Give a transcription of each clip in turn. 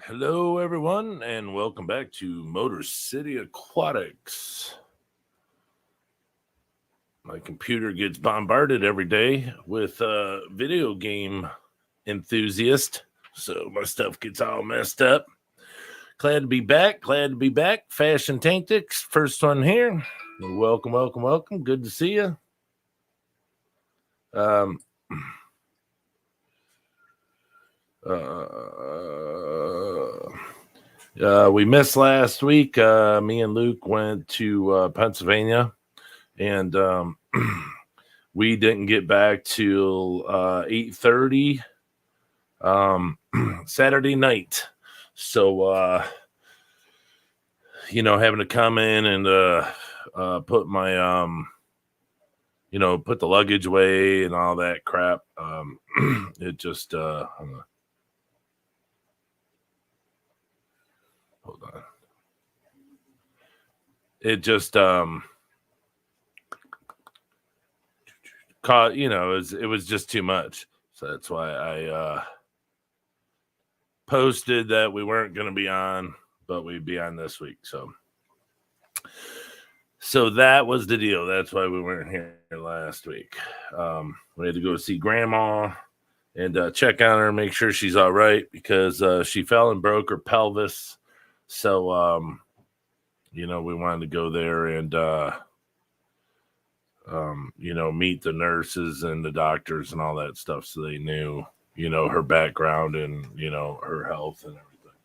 Hello, everyone, and welcome back to Motorcityaquatiks. My computer gets bombarded every day with video game enthusiast, so my stuff gets all messed up. Glad to be back. Fashion Tactics, first one here. Welcome. Good to see you. We missed last week. Me and Luke went to Pennsylvania, and we didn't get back till 8:30 Saturday night. So having to come in and put my put the luggage away and all that crap. It just hold on. It just caught, it was just too much. So that's why I posted that we weren't going to be on, but we'd be on this week. So that was the deal. That's why we weren't here last week. We had to go see Grandma and check on her, make sure she's all right, because she fell and broke her pelvis. So, we wanted to go there and, meet the nurses and the doctors and all that stuff, so they knew, her background and, her health and everything.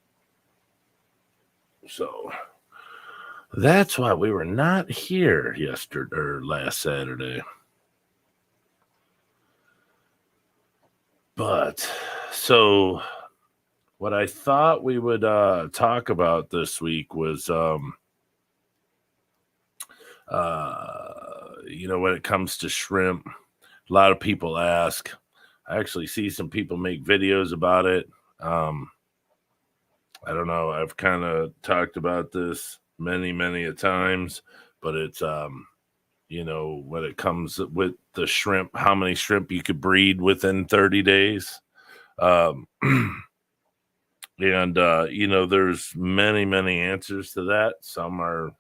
So that's why we were not here yesterday or last Saturday. But so what I thought we would talk about this week was, when it comes to shrimp, a lot of people ask. I actually see some people make videos about it. I don't know. I've kind of talked about this many a times, but it's, when it comes with the shrimp, how many shrimp you could breed within 30 days. And, there's many answers to that. Some are,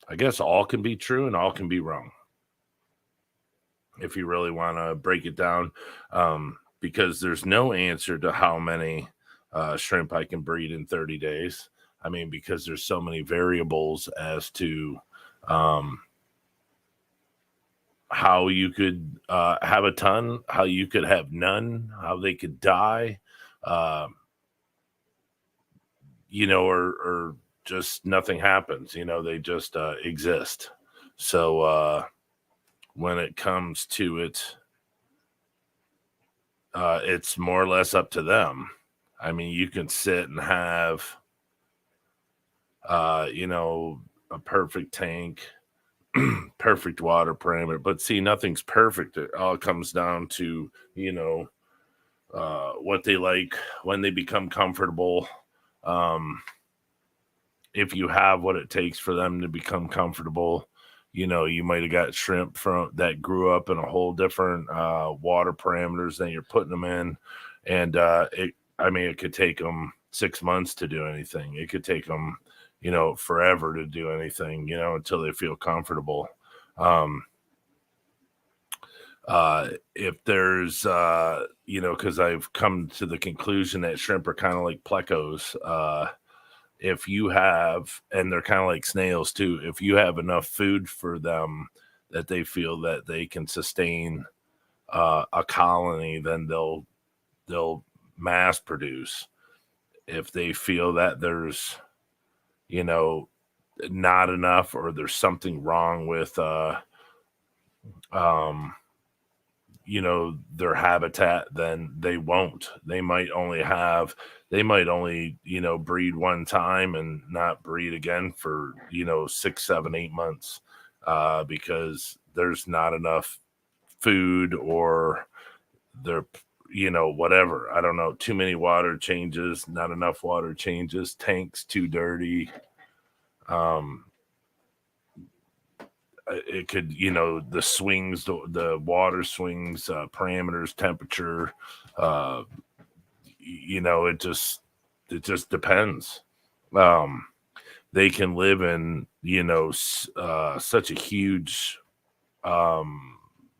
I guess all can be true and all can be wrong, if you really want to break it down, because there's no answer to how many shrimp I can breed in 30 days. I mean, because there's so many variables as to how you could have a ton, how you could have none, how they could die, or just nothing happens. They just exist. So when it comes to it, it's more or less up to them. I mean, you can sit and have, a perfect tank, perfect water parameter, but see, nothing's perfect. It all comes down to, what they like, when they become comfortable. If you have what it takes for them to become comfortable, you might have got shrimp from that grew up in a whole different water parameters than you're putting them in. And it could take them 6 months to do anything. It could take them, forever to do anything, until they feel comfortable. If there's, because I've come to the conclusion that shrimp are kind of like plecos. If you have, and they're kind of like snails too, if you have enough food for them that they feel that they can sustain a colony, then they'll mass produce. If they feel that there's, not enough, or there's something wrong with their habitat, then they won't. They might only breed one time and not breed again for 6, 7, 8 months, because there's not enough food, or they're whatever. I don't know, too many water changes, not enough water changes, tanks too dirty. It could, the swings, the water swings, parameters, temperature, it just, it just depends. They can live in, such a huge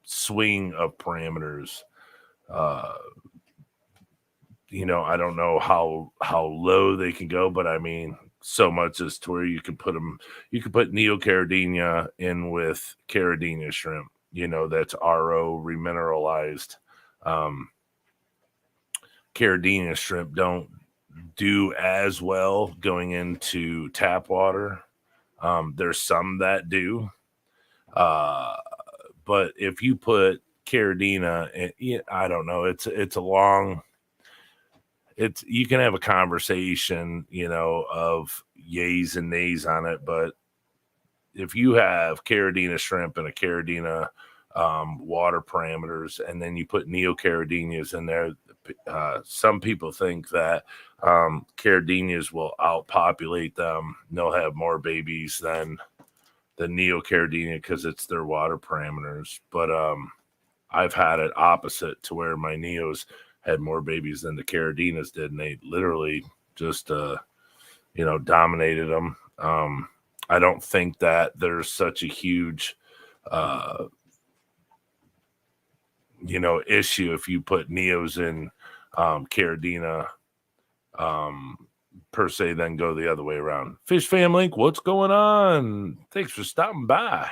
swing of parameters. I don't know how low they can go, but I mean, so much as to where you can put neocaridina in with caridina shrimp. That's RO remineralized. Caridina shrimp don't do as well going into tap water. There's some that do, but if you put caridina, I don't know. It's a long. You can have a conversation, of yays and nays on it, but if you have caridina shrimp and a caridina water parameters, and then you put neocaridinas in there, some people think that caridinas will outpopulate them. They'll have more babies than the neocaridina because it's their water parameters. But I've had it opposite to where my neos had more babies than the caridinas did, and they literally just dominated them. I don't think that there's such a huge issue if you put neos in caridina per se, then go the other way around. Fish Fam Link, what's going on? Thanks for stopping by.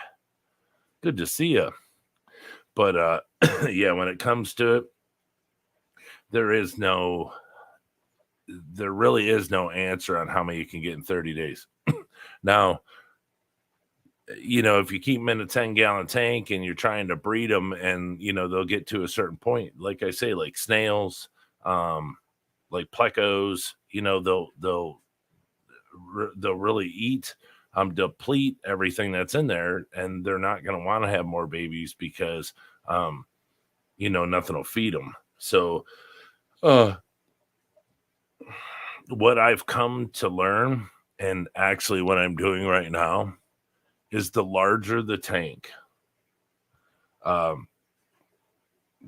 Good to see you. But yeah, when it comes to it, there really is no answer on how many you can get in 30 days. Now, if you keep them in a 10-gallon tank and you're trying to breed them, and they'll get to a certain point, like I say, like snails, like plecos, they'll really eat, deplete everything that's in there, and they're not going to want to have more babies because nothing will feed them. So what I've come to learn, and actually what I'm doing right now, is the larger the tank,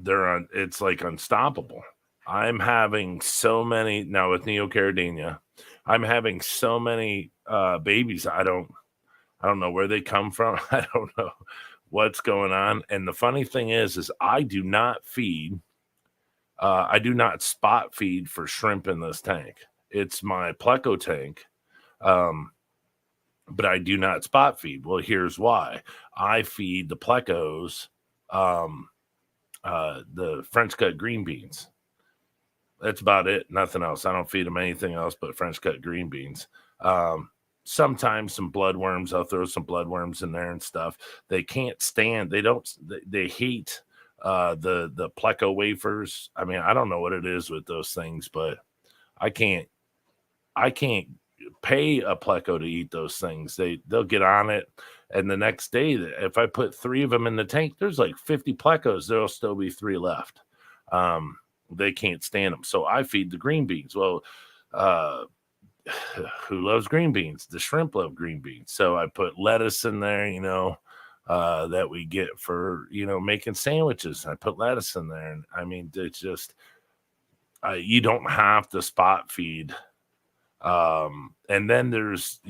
it's like unstoppable. I'm having so many now with neocaridina. I'm having so many babies. I don't know where they come from. I don't know what's going on. And the funny thing is I do not feed. I do not spot feed for shrimp in this tank. It's my pleco tank. But I do not spot feed. Well, here's why. I feed the plecos the French cut green beans. That's about it. Nothing else. I don't feed them anything else but French cut green beans. Sometimes some bloodworms. I'll throw some bloodworms in there and stuff. They can't stand. They hate the pleco wafers. I mean, I don't know what it is with those things, but I can't pay a pleco to eat those things. They'll get on it, and the next day, if I put 3 of them in the tank, there's like 50 plecos. There'll still be 3 left. They can't stand them, so I feed the green beans. Well, who loves green beans? The shrimp love green beans, so I put lettuce in there. That we get for making sandwiches. I put lettuce in there, and I mean, it's just you don't have to spot feed. And then there's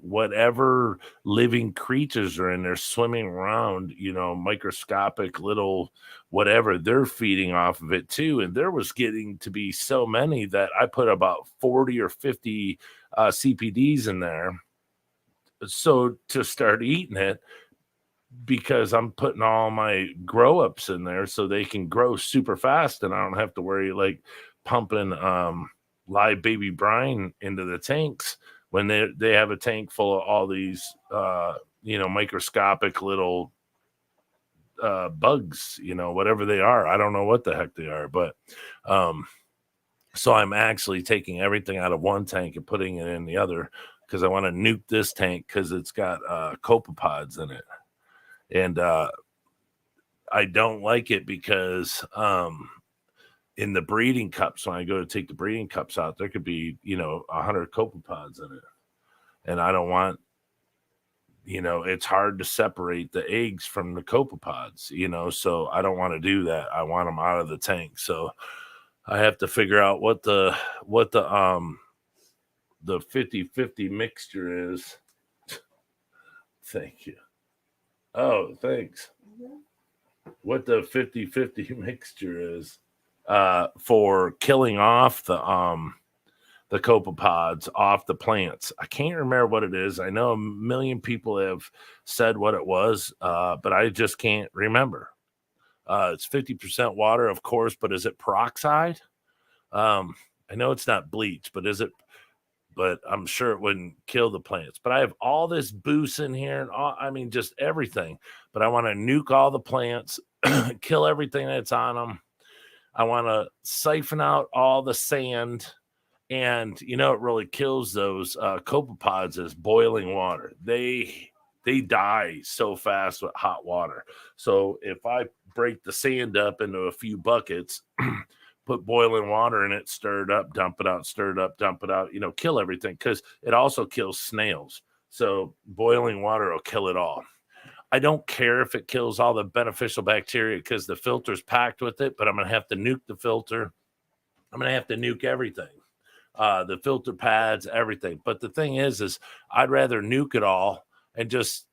whatever living creatures are in there swimming around, microscopic little whatever, they're feeding off of it too. And there was getting to be so many that I put about 40 or 50 CPDs in there, so to start eating it, because I'm putting all my grow ups in there so they can grow super fast, and I don't have to worry like pumping live baby brine into the tanks when they have a tank full of all these microscopic little bugs, whatever they are. I don't know what the heck they are, but so I'm actually taking everything out of one tank and putting it in the other, because I want to nuke this tank because it's got copepods in it. And I don't like it because in the breeding cups, when I go to take the breeding cups out, there could be 100 copepods in it, and I don't want, it's hard to separate the eggs from the copepods, so I don't want to do that. I want them out of the tank, so I have to figure out what the the 50-50 mixture is. Thank you. Oh, thanks. What the 50-50 mixture is for killing off the copepods off the plants. I can't remember what it is. I know a million people have said what it was, but I just can't remember. It's 50% water, of course, but is it peroxide? I know it's not bleach, but is it? But I'm sure it wouldn't kill the plants. But I have all this boost in here and I mean, just everything. But I want to nuke all the plants, kill everything that's on them. I want to siphon out all the sand. And it really kills those copepods is boiling water. They die so fast with hot water. So if I break the sand up into a few buckets, put boiling water in it, stir it up, dump it out, stir it up, dump it out, kill everything, because it also kills snails. So boiling water will kill it all. I don't care if it kills all the beneficial bacteria because the filter's packed with it, but I'm going to have to nuke the filter. I'm going to have to nuke everything. The filter pads, everything. But the thing is I'd rather nuke it all and just,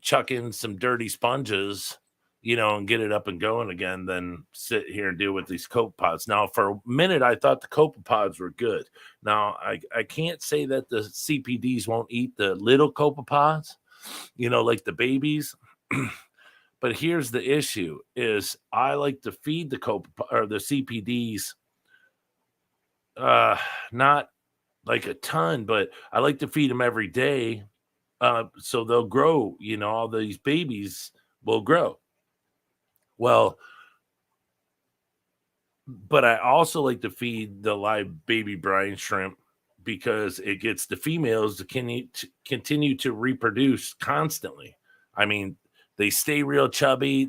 chuck in some dirty sponges, and get it up and going again than sit here and deal with these copepods. Now, for a minute, I thought the copepods were good. Now, I can't say that the CPDs won't eat the little copepods, like the babies. But here's the issue is I like to feed the the CPDs not like a ton, but I like to feed them every day. So they'll grow, all these babies will grow. Well, but I also like to feed the live baby brine shrimp because it gets the females to continue to reproduce constantly. I mean, they stay real chubby.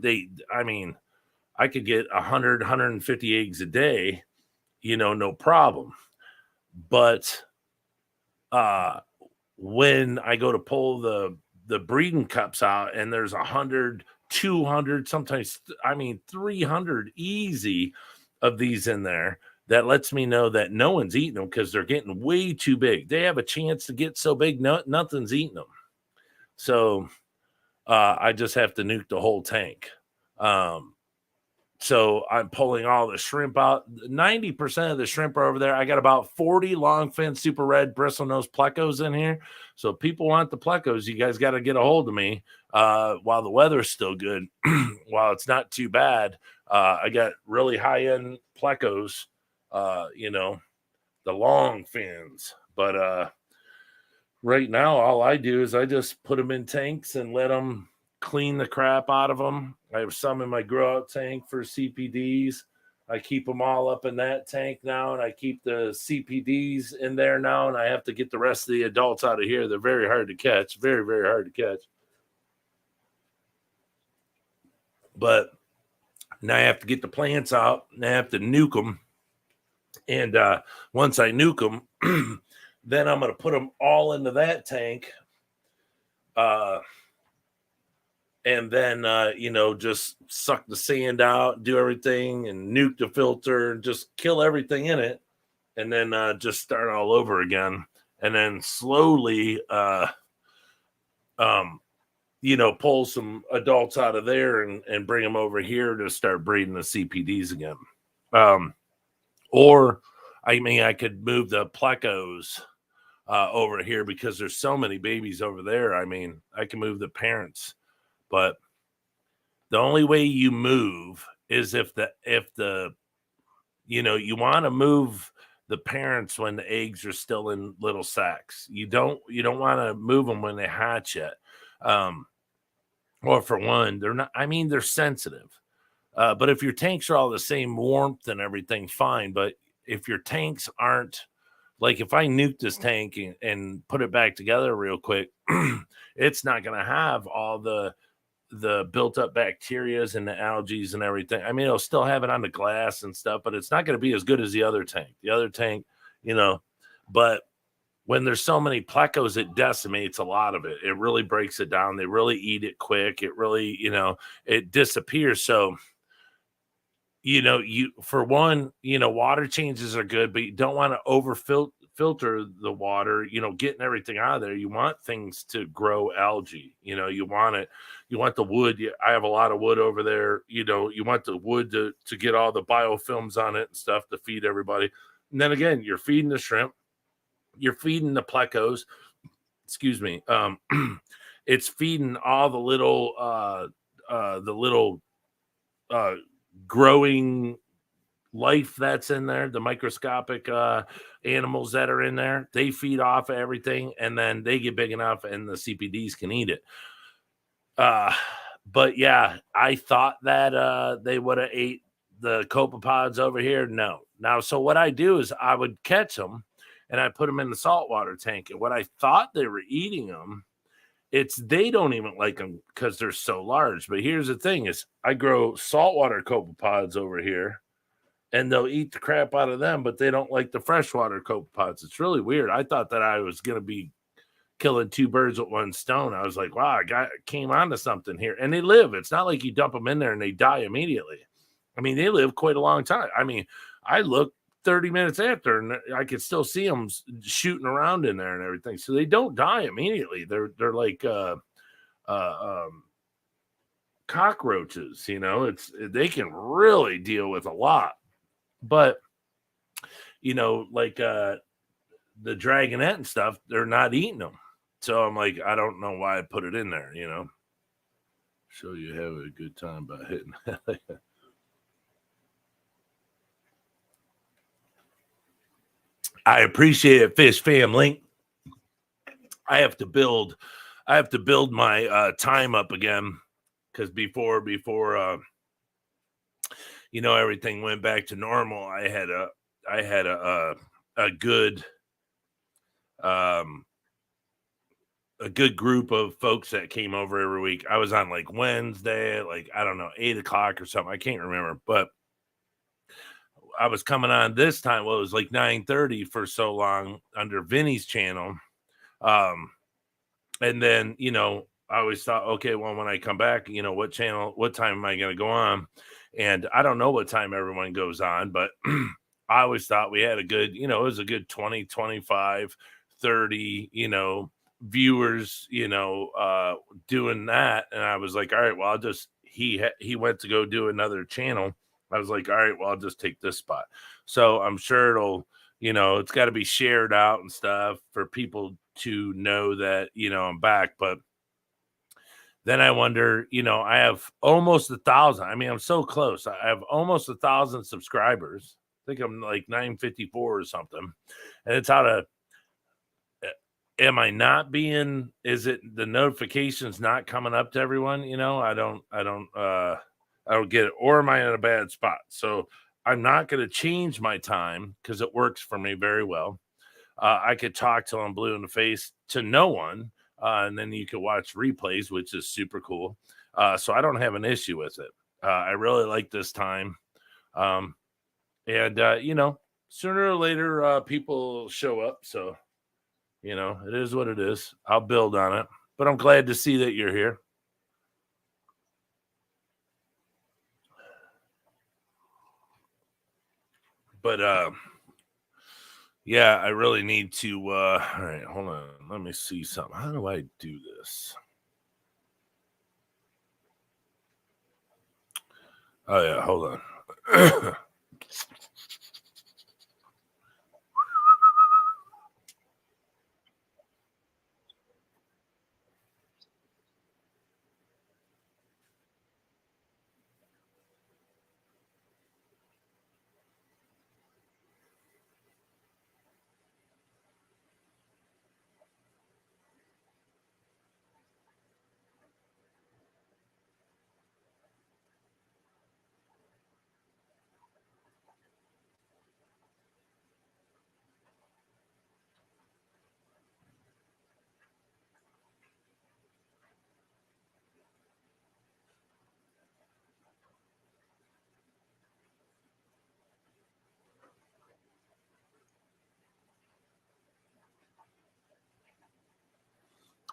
I could get 100, 150 eggs a day, no problem. But when I go to pull the breeding cups out and there's 100, 200, sometimes 300 easy of these in there, that lets me know that no one's eating them because they're getting way too big. They have a chance to get so big, nothing's eating them. So I just have to nuke the whole tank. So I'm pulling all the shrimp out. 90% of the shrimp are over there. I got about 40 long fin super red bristlenose plecos in here. So if people want the plecos, you guys got to get a hold of me while the weather's still good. While it's not too bad, I got really high-end plecos, the long fins. But right now, all I do is I just put them in tanks and let them clean the crap out of them. I have some in my grow out tank for CPDs. I keep them all up in that tank now, and I keep the CPDs in there now, and I have to get the rest of the adults out of here. They're very hard to catch, very, very hard to catch. But now I have to get the plants out, and I have to nuke them. And once I nuke them, then I'm going to put them all into that tank. And then, just suck the sand out, do everything, and nuke the filter, and just kill everything in it. And then just start all over again. And then slowly, pull some adults out of there and bring them over here to start breeding the CPDs again. Or, I could move the plecos over here because there's so many babies over there. I can move the parents. But the only way you move is if you want to move the parents when the eggs are still in little sacks. You don't want to move them when they hatch yet. Or for one, they're not, they're sensitive. But if your tanks are all the same warmth and everything, fine. But if your tanks aren't, like if I nuke this tank and put it back together real quick, it's not going to have all the built up bacterias and the algae and everything. It'll still have it on the glass and stuff, but it's not going to be as good as the other tank. The other tank, but when there's so many plecos, it decimates a lot of it. It really breaks it down. They really eat it quick. It really, it disappears. So, for one, water changes are good, but you don't want to filter filter the water, getting everything out of there. You want things to grow algae. You want it. You want the wood. I have a lot of wood over there. You want the wood to get all the biofilms on it and stuff to feed everybody. And then again, you're feeding the shrimp. You're feeding the plecos. Excuse me. It's feeding all the little growing life that's in there, the microscopic animals that are in there. They feed off of everything, and then they get big enough and the CPDs can eat it. But yeah, I thought that they would have ate the copepods over here. No. Now, so what I do is I would catch them and I put them in the saltwater tank. And what I thought they were eating them, they don't even like them because they're so large. But here's the thing is I grow saltwater copepods over here, and they'll eat the crap out of them, but they don't like the freshwater copepods. It's really weird. I thought that I was going to be killing two birds with one stone. I was like, wow, I came onto something here. And they live. It's not like you dump them in there and they die immediately. I mean, they live quite a long time. I mean, I looked 30 minutes after, and I could still see them shooting around in there and everything. So they don't die immediately. They're like cockroaches. They can really deal with a lot. But like the dragonette and stuff, they're not eating them. So I'm like, I don't know why I put it in there. Show you have a good time by hitting. I appreciate it, Fish Family. I have to build my time up again, because before everything went back to normal, I had a good group of folks that came over every week. I was on like Wednesday at like, I don't know, 8:00 or something. I can't remember, but I was coming on this time. Well, it was like 9:30 for so long under Vinny's channel. And then, I always thought, okay, well, when I come back, what time am I going to go on? And I don't know what time everyone goes on, but I always thought we had a good, it was a good 20, 25, 30, viewers, doing that. And I was like, all right, well, he went to go do another channel. I was like, all right, well, I'll just take this spot. So I'm sure it'll, it's got to be shared out and stuff for people to know that, I'm back. But then I wonder, I have almost 1,000. I mean, I'm so close. I have almost 1,000 subscribers. I think I'm like 954 or something. And it's out of, am I not being, is it the notifications not coming up to everyone? I don't get it. Or am I in a bad spot? So I'm not going to change my time because it works for me very well. I could talk till I'm blue in the face to no one. And then you could watch replays, which is super cool. So I don't have an issue with it. I really like this time. And sooner or later, people show up. So, it is what it is. I'll build on it. But I'm glad to see that you're here. But yeah, I really need to all right, hold on. Let me see something. How do I do this? Oh yeah, hold on.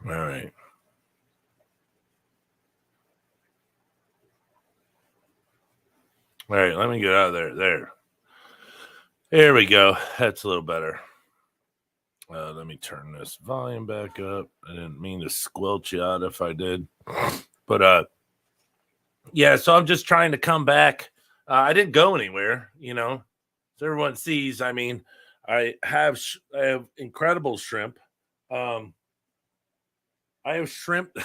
All right. All right, let me get out of there. There we go. That's a little better. Let me turn this volume back up. I didn't mean to squelch you out if I did. But yeah, so I'm just trying to come back. I didn't go anywhere, so everyone sees. I mean, I have incredible shrimp. I have shrimp.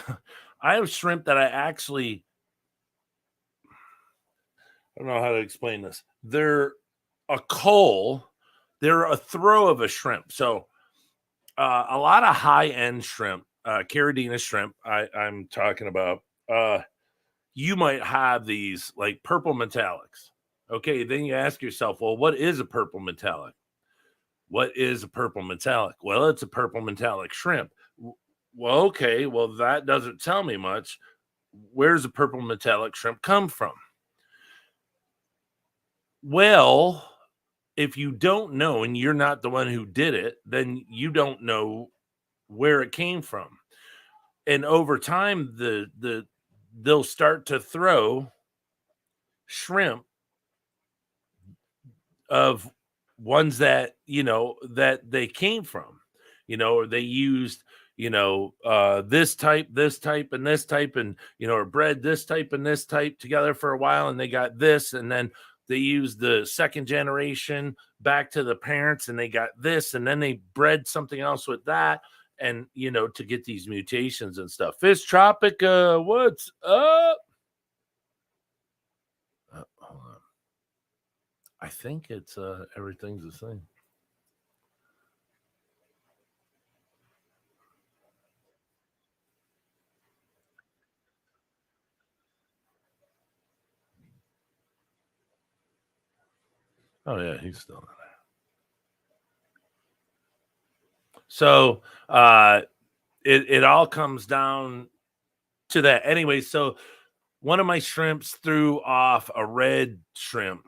I have shrimp that I actually, I don't know how to explain this. They're a coal. They're a throw of a shrimp. So a lot of high end shrimp, caridina shrimp. I'm talking about. You might have these like purple metallics. Okay, then you ask yourself, well, what is a purple metallic? What is a purple metallic? Well, it's a purple metallic shrimp. Well, okay, well, that doesn't tell me much. Where's a purple metallic shrimp come from? Well, if you don't know and you're not the one who did it, then you don't know where it came from. And over time, they'll start to throw shrimp of ones that that they came from, or they used this type, and this type, and or bred this type and this type together for a while, and they got this, and then they used the second generation back to the parents and they got this, and then they bred something else with that, and to get these mutations and stuff. Fish Tropica, what's up? Hold on. I think it's everything's the same. Oh yeah, he's still in there. So it all comes down to that. Anyway, so one of my shrimps threw off a red shrimp,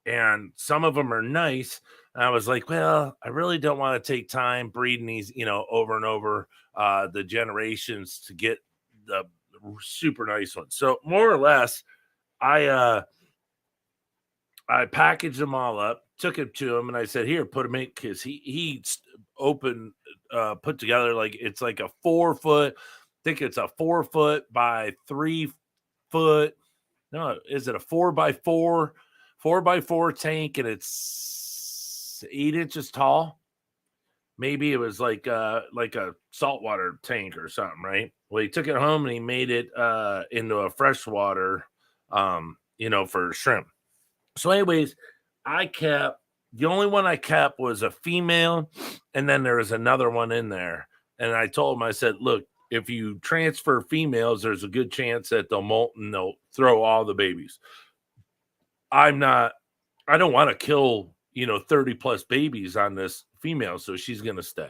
and some of them are nice. And I was like, well, I really don't want to take time breeding these, over and over the generations to get the super nice ones. So more or less, I I packaged them all up, took it to him, and I said, "Here, put them in," because he opened, put together like it's like a 4 foot. I think it's a 4 foot by 3 foot. No, is it a 4 by 4, 4 by 4 tank, and it's 8 inches tall? Maybe it was like a saltwater tank or something, right? Well, he took it home and he made it into a freshwater, for shrimp. So, anyways, I kept the only one I kept was a female, and then there was another one in there. And I told him, I said, look, if you transfer females, there's a good chance that they'll molt and they'll throw all the babies. I'm not, I don't want to kill, 30 plus babies on this female. So she's going to stay.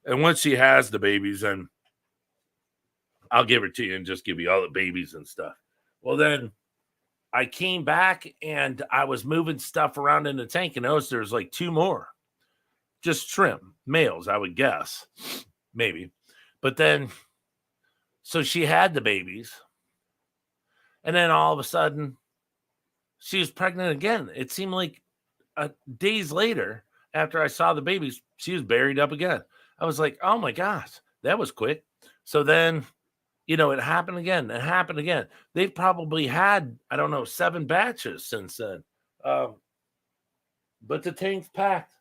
And once she has the babies, then I'll give her to you and just give you all the babies and stuff. Well, then I came back and I was moving stuff around in the tank and noticed there's like two more, just shrimp males, I would guess, maybe. But then, so she had the babies, and then all of a sudden, she was pregnant again. It seemed like days later, after I saw the babies, she was buried up again. I was like, oh my gosh, that was quick. So then it happened again. It happened again. They've probably had, I don't know, 7 batches since then. But the tank's packed.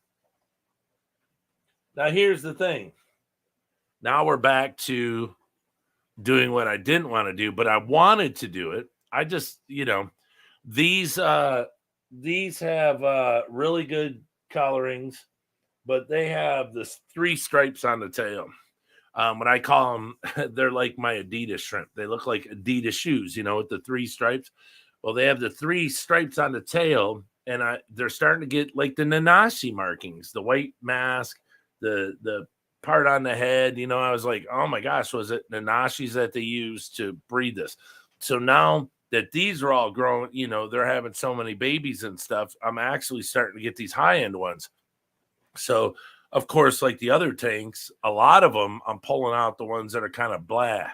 Now, here's the thing. Now we're back to doing what I didn't want to do, but I wanted to do it. I just, these have really good colorings, but they have this 3 stripes on the tail. When I call them, they're like my Adidas shrimp. They look like Adidas shoes, with the 3 stripes. Well, they have the 3 stripes on the tail, and they're starting to get like the Nanashi markings, the white mask, the part on the head. I was like, oh my gosh, was it Nanashis that they used to breed this? So now that these are all grown, they're having so many babies and stuff, I'm actually starting to get these high-end ones. So of course, like the other tanks, a lot of them, I'm pulling out the ones that are kind of blah,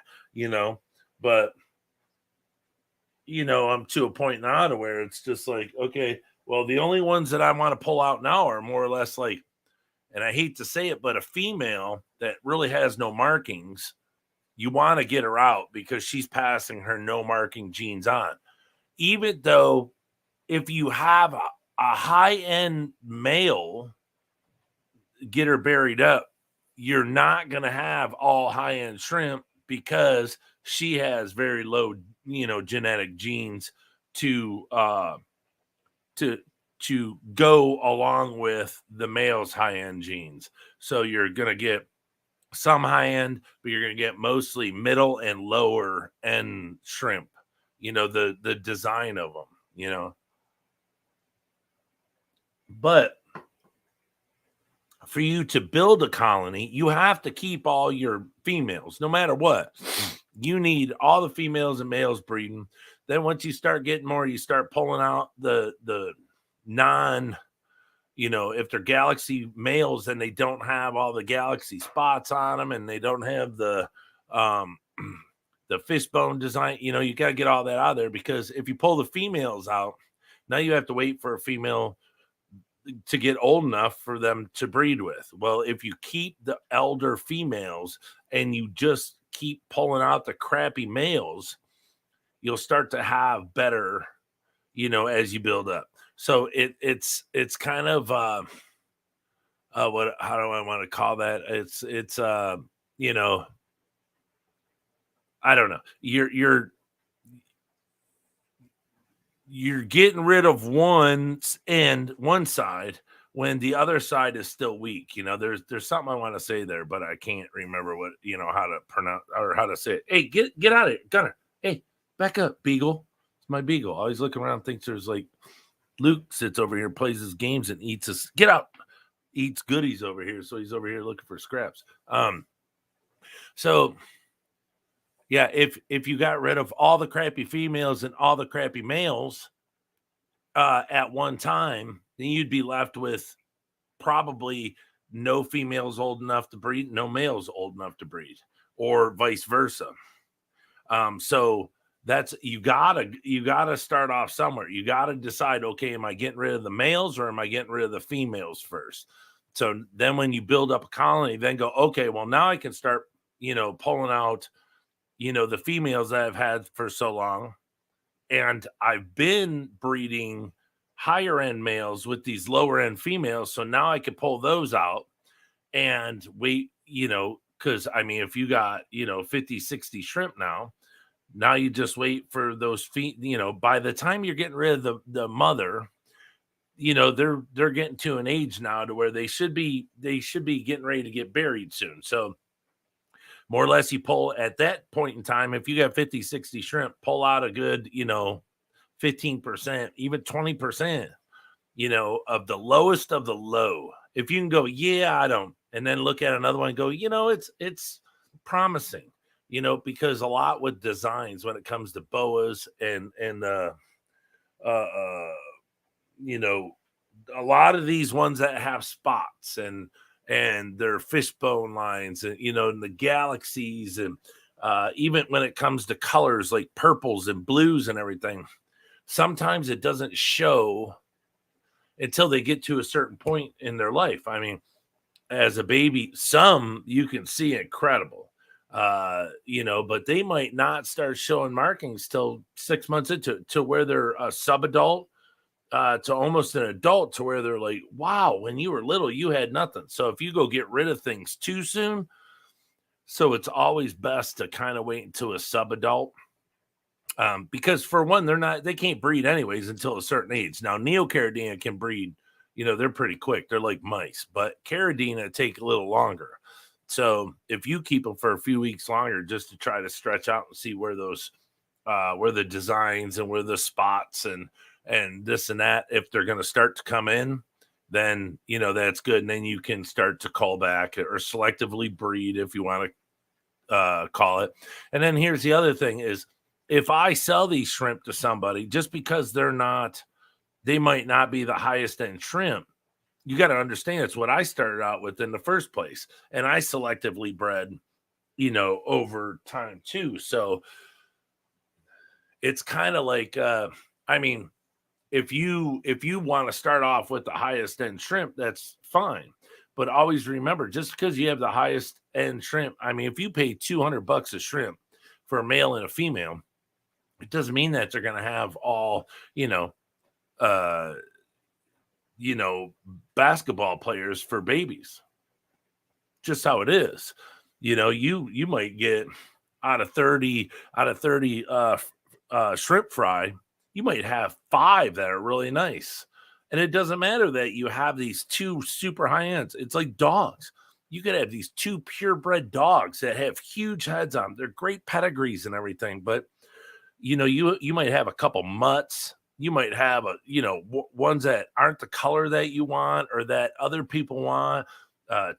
but I'm to a point now to where it's just like, okay, well, the only ones that I want to pull out now are more or less like, And I hate to say it, but a female that really has no markings, you want to get her out because she's passing her no marking genes on. Even though if you have a high-end male get her buried up, you're not going to have all high-end shrimp because she has very low, genetic genes to to go along with the male's high-end genes. So you're going to get some high-end, but you're going to get mostly middle and lower end shrimp, the design of them. But for you to build a colony, you have to keep all your females, no matter what. You need all the females and males breeding. Then once you start getting more, you start pulling out the non, if they're galaxy males, then they don't have all the galaxy spots on them, and they don't have the the fishbone design. You got to get all that out of there, because if you pull the females out, now you have to wait for a female to get old enough for them to breed with. Well, if you keep the elder females and you just keep pulling out the crappy males, you'll start to have better, as you build up. So it's kind of how do I want to call that? It's I don't know. You're getting rid of one side when the other side is still weak. There's something I want to say there, but I can't remember what, how to pronounce or how to say it. Hey, get out of it, Gunner. Hey, back up, Beagle. It's my Beagle. Always looking around, thinks there's like Luke sits over here, plays his games, and eats us. Get out. Eats goodies over here. So he's over here looking for scraps. So yeah, if you got rid of all the crappy females and all the crappy males at one time, then you'd be left with probably no females old enough to breed, no males old enough to breed, or vice versa. So that's you gotta start off somewhere. You gotta decide, okay, am I getting rid of the males or am I getting rid of the females first? So then when you build up a colony, then go, okay, well, now I can start, pulling out the females that I've had for so long. And I've been breeding higher end males with these lower end females. So now I can pull those out and wait, because if you got, 50, 60 shrimp now you just wait for those feet, by the time you're getting rid of the mother, they're getting to an age now to where they should be getting ready to get buried soon. So more or less, you pull at that point in time, if you got 50, 60 shrimp, pull out a good, 15%, even 20%, of the lowest of the low. If you can go, yeah, I don't, and then look at another one and go, it's promising, because a lot with designs when it comes to boas and a lot of these ones that have spots and their fishbone lines and and the galaxies, and even when it comes to colors like purples and blues and everything, sometimes it doesn't show until they get to a certain point in their life. As a baby, some you can see incredible, but they might not start showing markings till 6 months into to where they're a subadult, to almost an adult, to where they're like, wow, when you were little, you had nothing. So if you go get rid of things too soon, so it's always best to kind of wait until a subadult, because for one, they can't breed anyways until a certain age. Now, neocaridina can breed, they're pretty quick. They're like mice, but caridina take a little longer. So if you keep them for a few weeks longer, just to try to stretch out and see where those, where the designs and where the spots and this and that, if they're going to start to come in, then that's good, and then you can start to call back or selectively breed, if you want to call it. And then here's the other thing is, if I sell these shrimp to somebody, just because they might not be the highest end shrimp, you got to understand it's what I started out with in the first place, and I selectively bred over time too. So it's kind of like if you want to start off with the highest end shrimp, that's fine. But always remember, just because you have the highest end shrimp, I mean, if you pay $200 a shrimp for a male and a female, it doesn't mean that they're going to have all, uh, you know, basketball players for babies. Just how it is. You might get out of 30 shrimp fry, you might have 5 that are really nice. And it doesn't matter that you have these 2 super high ends. It's like dogs. You could have these 2 purebred dogs that have huge heads on them. They're great pedigrees and everything, but you might have a couple mutts. You might have ones that aren't the color that you want or that other people want.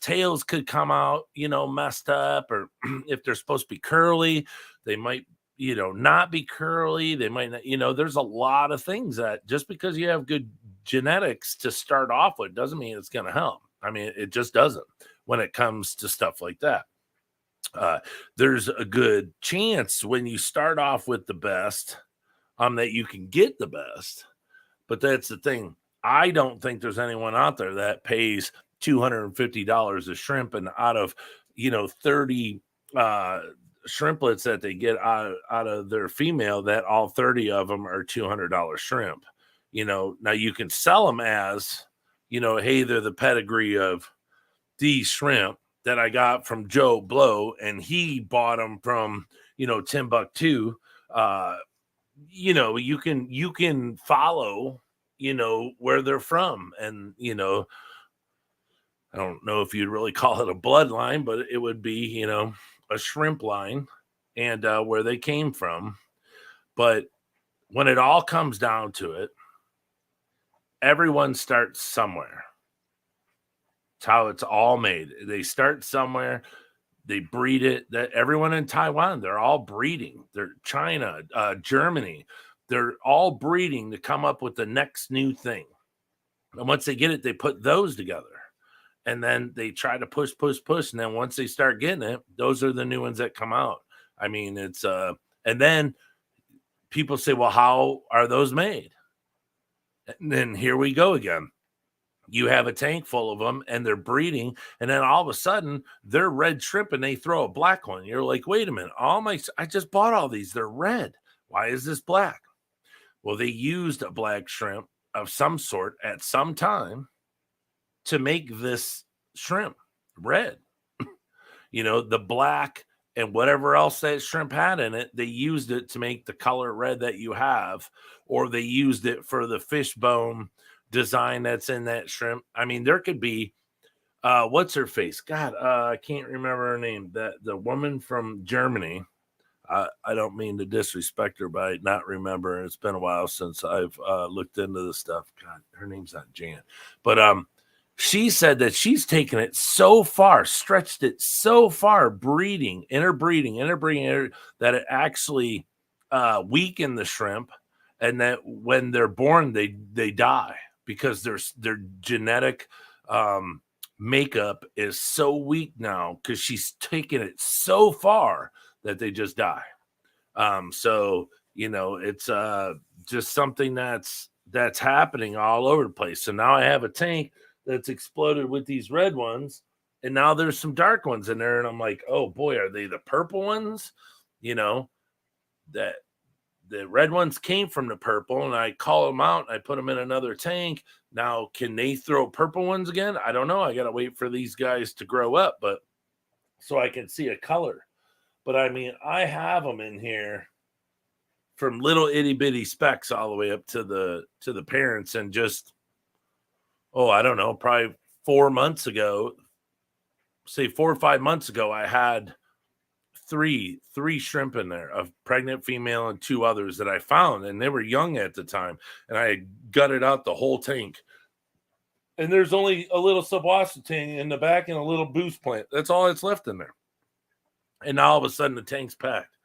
Tails could come out, messed up, or if they're supposed to be curly, they might, not be curly. They might not, there's a lot of things that just because you have good genetics to start off with doesn't mean it's going to help. I mean, it just doesn't when it comes to stuff like that. There's a good chance when you start off with the best, that you can get the best. But that's the thing. I don't think there's anyone out there that pays $250 a shrimp, and out of 30 shrimplets that they get out of their female, that all 30 of them are $200 shrimp. Now you can sell them as, hey, they're the pedigree of these shrimp that I got from Joe Blow, and he bought them from Timbuktu. You can follow where they're from, and I don't know if you'd really call it a bloodline, but it would be a shrimp line, and where they came from. But when it all comes down to it, everyone starts somewhere. It's how it's all made. They start somewhere, they breed it. That everyone in Taiwan, they're all breeding. They're China, Germany, they're all breeding to come up with the next new thing. And once they get it, they put those together. And then they try to push. And then once they start getting it, those are the new ones that come out. I mean, it's and then people say, well, how are those made? And then here we go again. You have a tank full of them and they're breeding, and then all of a sudden they're red shrimp and they throw a black one. You're like, wait a minute, I just bought all these. They're red. Why is this black? Well, they used a black shrimp of some sort at some time to make this shrimp red. The black and whatever else that shrimp had in it, they used it to make the color red that you have, or they used it for the fishbone design that's in that shrimp. I mean, there could be what's her face? God, I can't remember her name. The woman from Germany. I don't mean to disrespect her by not remembering. It's been a while since I've looked into this stuff. God, her name's not Jan, but she said that she's taken it so far, stretched it so far, interbreeding, that it actually weakened the shrimp, and that when they're born, they die because their genetic makeup is so weak now because she's taken it so far that they just die. So it's just something that's happening all over the place. So now I have a tank that's exploded with these red ones, and now there's some dark ones in there, and I'm like, oh boy, are they the purple ones? That the red ones came from the purple, and I call them out and I put them in another tank. Now, can they throw purple ones again? I don't know. I got to wait for these guys to grow up, but so I can see a color. But I mean, I have them in here from little itty bitty specks all the way up to the parents, and just, I don't know, probably 4 months ago, say 4 or 5 months ago, I had three shrimp in there, a pregnant female and 2 others that I found, and they were young at the time, and I had gutted out the whole tank. And there's only a little subwassertang in the back and a little boost plant. That's all that's left in there. And now all of a sudden the tank's packed.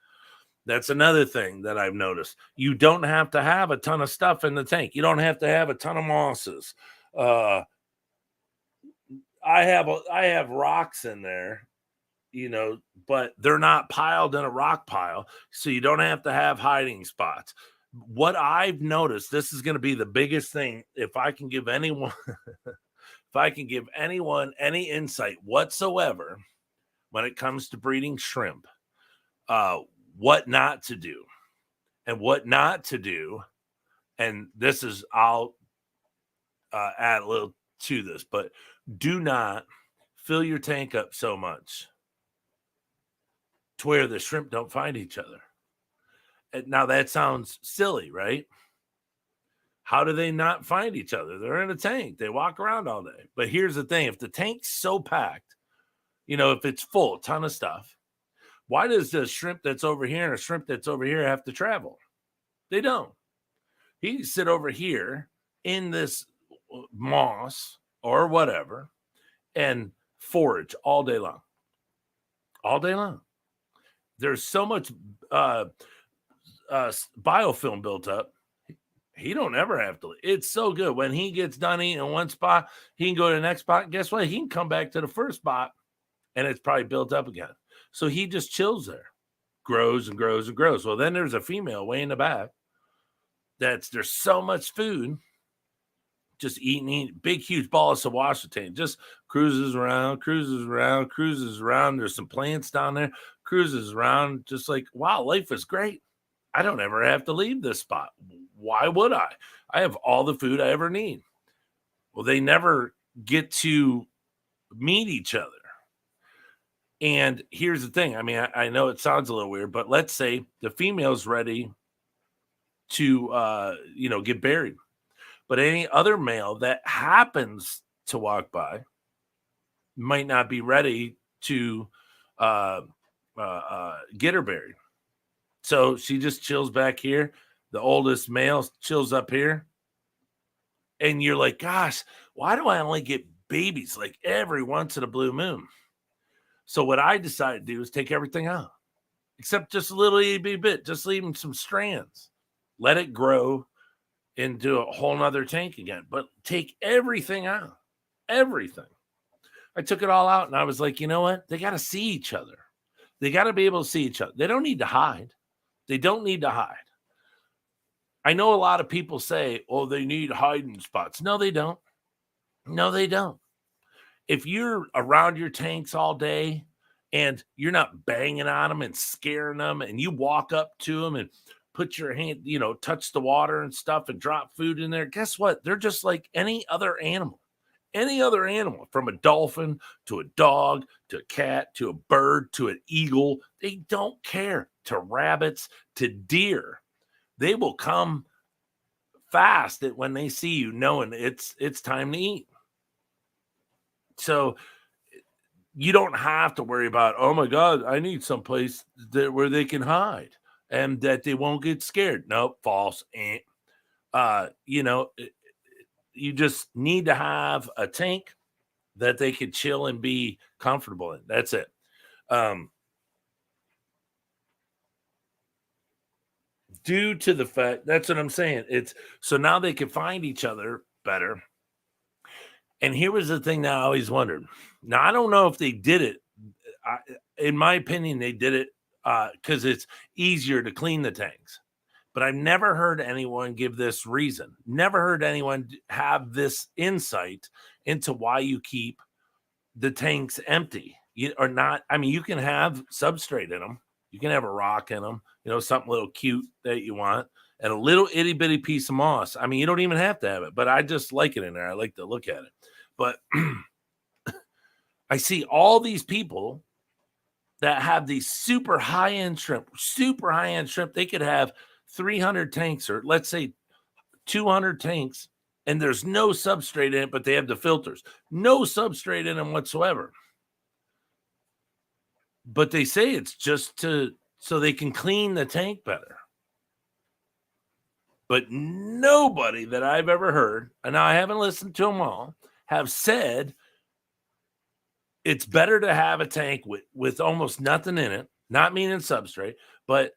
That's another thing that I've noticed. You don't have to have a ton of stuff in the tank. You don't have to have a ton of mosses. I have rocks in there, but they're not piled in a rock pile, so you don't have to have hiding spots. What I've noticed, this is going to be the biggest thing. If I can give anyone if I can give anyone any insight whatsoever when it comes to breeding shrimp, what not to do and what not to do. And this is, I'll add a little to this, but do not fill your tank up so much to where the shrimp don't find each other. Now that sounds silly, right? How do they not find each other? They're in a tank. They walk around all day. But here's the thing. If the tank's so packed, if it's full, a ton of stuff, why does the shrimp that's over here and a shrimp that's over here have to travel? They don't. He can sit over here in this moss or whatever and forage all day long. All day long. There's so much biofilm built up. He don't ever have to. It's so good. When he gets done eating in one spot, he can go to the next spot. Guess what? He can come back to the first spot, and it's probably built up again. So he just chills there, grows and grows and grows. Well, then there's a female way in the back. There's so much food, just eating big, huge balls of Washington. Just cruises around. There's some plants down there. Cruises around, just like, wow, life is great. I don't ever have to leave this spot. Why would I? I have all the food I ever need. Well, they never get to meet each other. And here's the thing. I mean, I know it sounds a little weird, but let's say the female's ready to, get buried. But any other male that happens to walk by might not be ready to get her buried. So she just chills back here. The oldest male chills up here. And you're like, gosh, why do I only get babies like every once in a blue moon? So what I decided to do is take everything out, except just a little itty bit, just leaving some strands. Let it grow into a whole nother tank again, but take everything out, everything. I took it all out and I was like, you know what? They got to see each other. They got to be able to see each other. They don't need to hide. They don't need to hide. I know a lot of people say, oh, they need hiding spots. No, they don't. No, they don't. If you're around your tanks all day and you're not banging on them and scaring them, and you walk up to them and put your hand, touch the water and stuff and drop food in there, guess what? They're just like any other animal. Any other animal, from a dolphin to a dog to a cat to a bird to an eagle. They don't care. To rabbits, to deer. They will come fast when they see you, knowing it's time to eat. So you don't have to worry about, oh my God, I need someplace where they can hide and that they won't get scared. Nope, false. You just need to have a tank that they could chill and be comfortable in. That's it. Due to the fact, that's what I'm saying. It's so now they can find each other better. And here was the thing that I always wondered. Now, I don't know if they did it. In my opinion, they did it because it's easier to clean the tanks. But I've never heard anyone give this reason. Never heard anyone have this insight into why you keep the tanks empty. You can have substrate in them. You can have a rock in them, something little cute that you want, and a little itty bitty piece of moss. I mean, you don't even have to have it, but I just like it in there. I like to look at it. But I see all these people that have these super high-end shrimp. They could have 300 tanks, or let's say 200 tanks, and there's no substrate in it, but they have the filters. No substrate in them whatsoever. But they say it's just so they can clean the tank better. But nobody that I've ever heard, and I haven't listened to them all, have said it's better to have a tank with almost nothing in it, not meaning substrate, but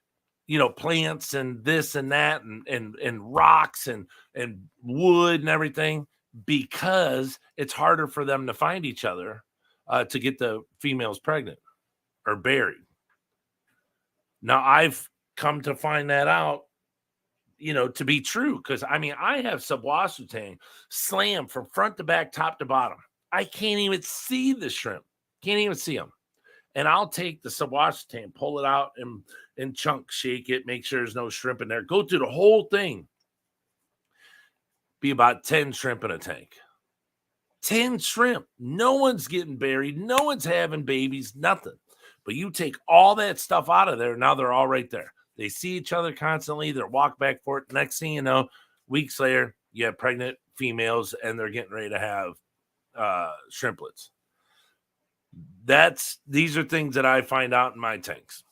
plants and this and that and rocks and wood and everything, because it's harder for them to find each other to get the females pregnant or buried. Now, I've come to find that out to be true. Because I mean, I have Subwasutan slam from front to back, top to bottom. I can't even see the shrimp. Can't even see them. And I'll take the Subwasutan, pull it out in chunks, shake it, make sure there's no shrimp in there. Go through the whole thing. Be about 10 shrimp in a tank. 10 shrimp. No one's getting buried. No one's having babies, nothing. But you take all that stuff out of there. Now they're all right there. They see each other constantly. They're walk back for it. Next thing you know, weeks later, you have pregnant females and they're getting ready to have shrimplets. These are things that I find out in my tanks.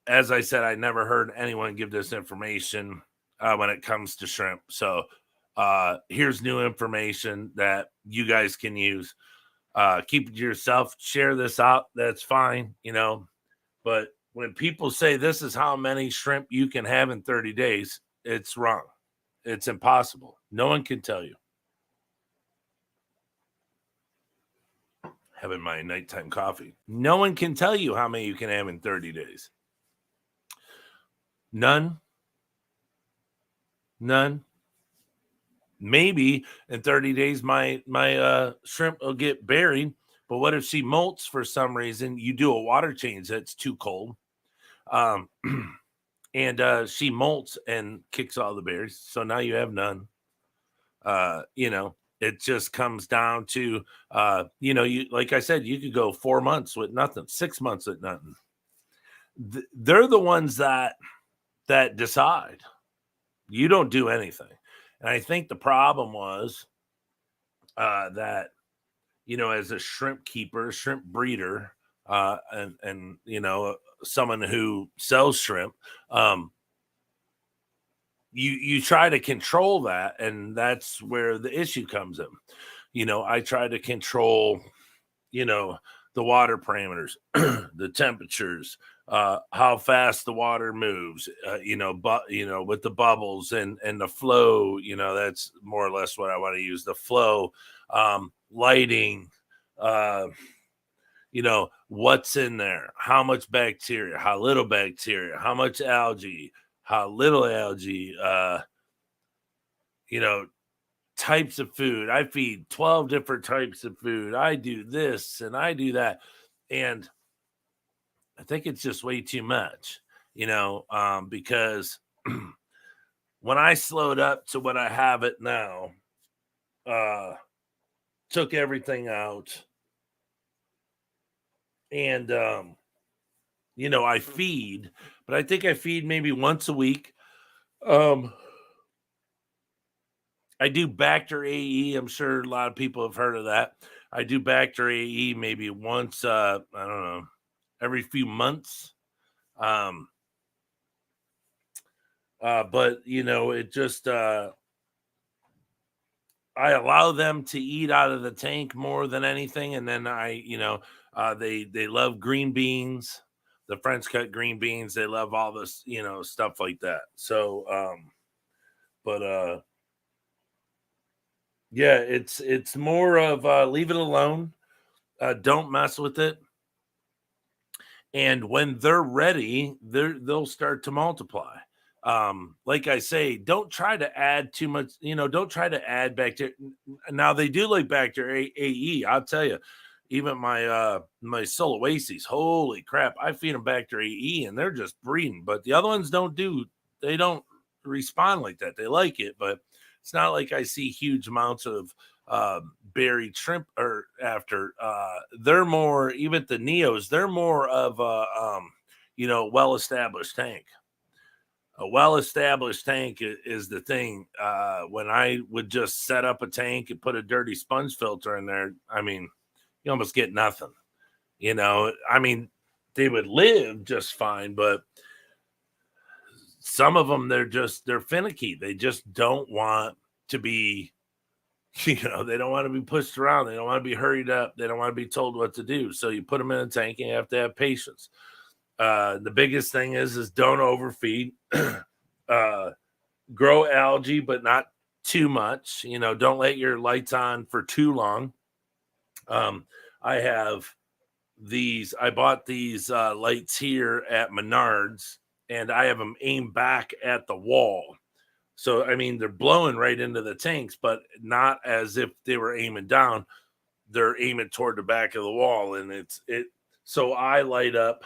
As I said, I never heard anyone give this information when it comes to shrimp. So here's new information that you guys can use. Keep it to yourself. Share this out. That's fine, But when people say this is how many shrimp you can have in 30 days, it's wrong. It's impossible. No one can tell you. Having my nighttime coffee. No one can tell you how many you can have in 30 days. None. Maybe in 30 days my shrimp will get buried, but what if she molts for some reason? You do a water change that's too cold, and she molts and kicks all the berries, so now you have none. It just comes down to you, like I said, you could go 4 months with nothing, 6 months with nothing. They're the ones that decide. You don't do anything. And I think the problem was that, as a shrimp keeper, shrimp breeder, and someone who sells shrimp, you try to control that, and that's where the issue comes in. I try to control, the water parameters, the temperatures, how fast the water moves, with the bubbles and the flow, that's more or less what I want to use. The flow, lighting, what's in there, how much bacteria, how little bacteria, how much algae, how little algae, types of food. I feed 12 different types of food. I do this and I do that. And I think it's just way too much, because when I slowed up to what I have it now, took everything out, and, I feed, but I think I feed maybe once a week. I do Bacter AE. I'm sure a lot of people have heard of that. I do Bacter AE maybe once, I don't know, every few months. But it just, I allow them to eat out of the tank more than anything. And then they love green beans, the French cut green beans. They love all this, stuff like that. So, yeah, it's more of leave it alone. Don't mess with it. And when they're ready, they'll start to multiply. Like I say, don't try to add too much, don't try to add bacteria. Now they do like bacteria AE. I'll tell you, even my Soloaces, holy crap, I feed them bacteria AE and they're just breeding, but the other ones they don't respond like that. They like it, but it's not like I see huge amounts of buried shrimp or after. They're more, even the Neos, they're more of a well-established tank. A well-established tank is the thing. When I would just set up a tank and put a dirty sponge filter in there, I mean, you almost get nothing. I mean, they would live just fine, but some of them, they're finicky. They just don't want to be, they don't want to be pushed around. They don't want to be hurried up. They don't want to be told what to do. So you put them in a tank and you have to have patience. The biggest thing is don't overfeed. Grow algae, but not too much. Don't let your lights on for too long. I bought these lights here at Menards. and I have them aimed back at the wall. So, I mean, they're blowing right into the tanks, but not as if they were aiming down. They're aiming toward the back of the wall. And so I light up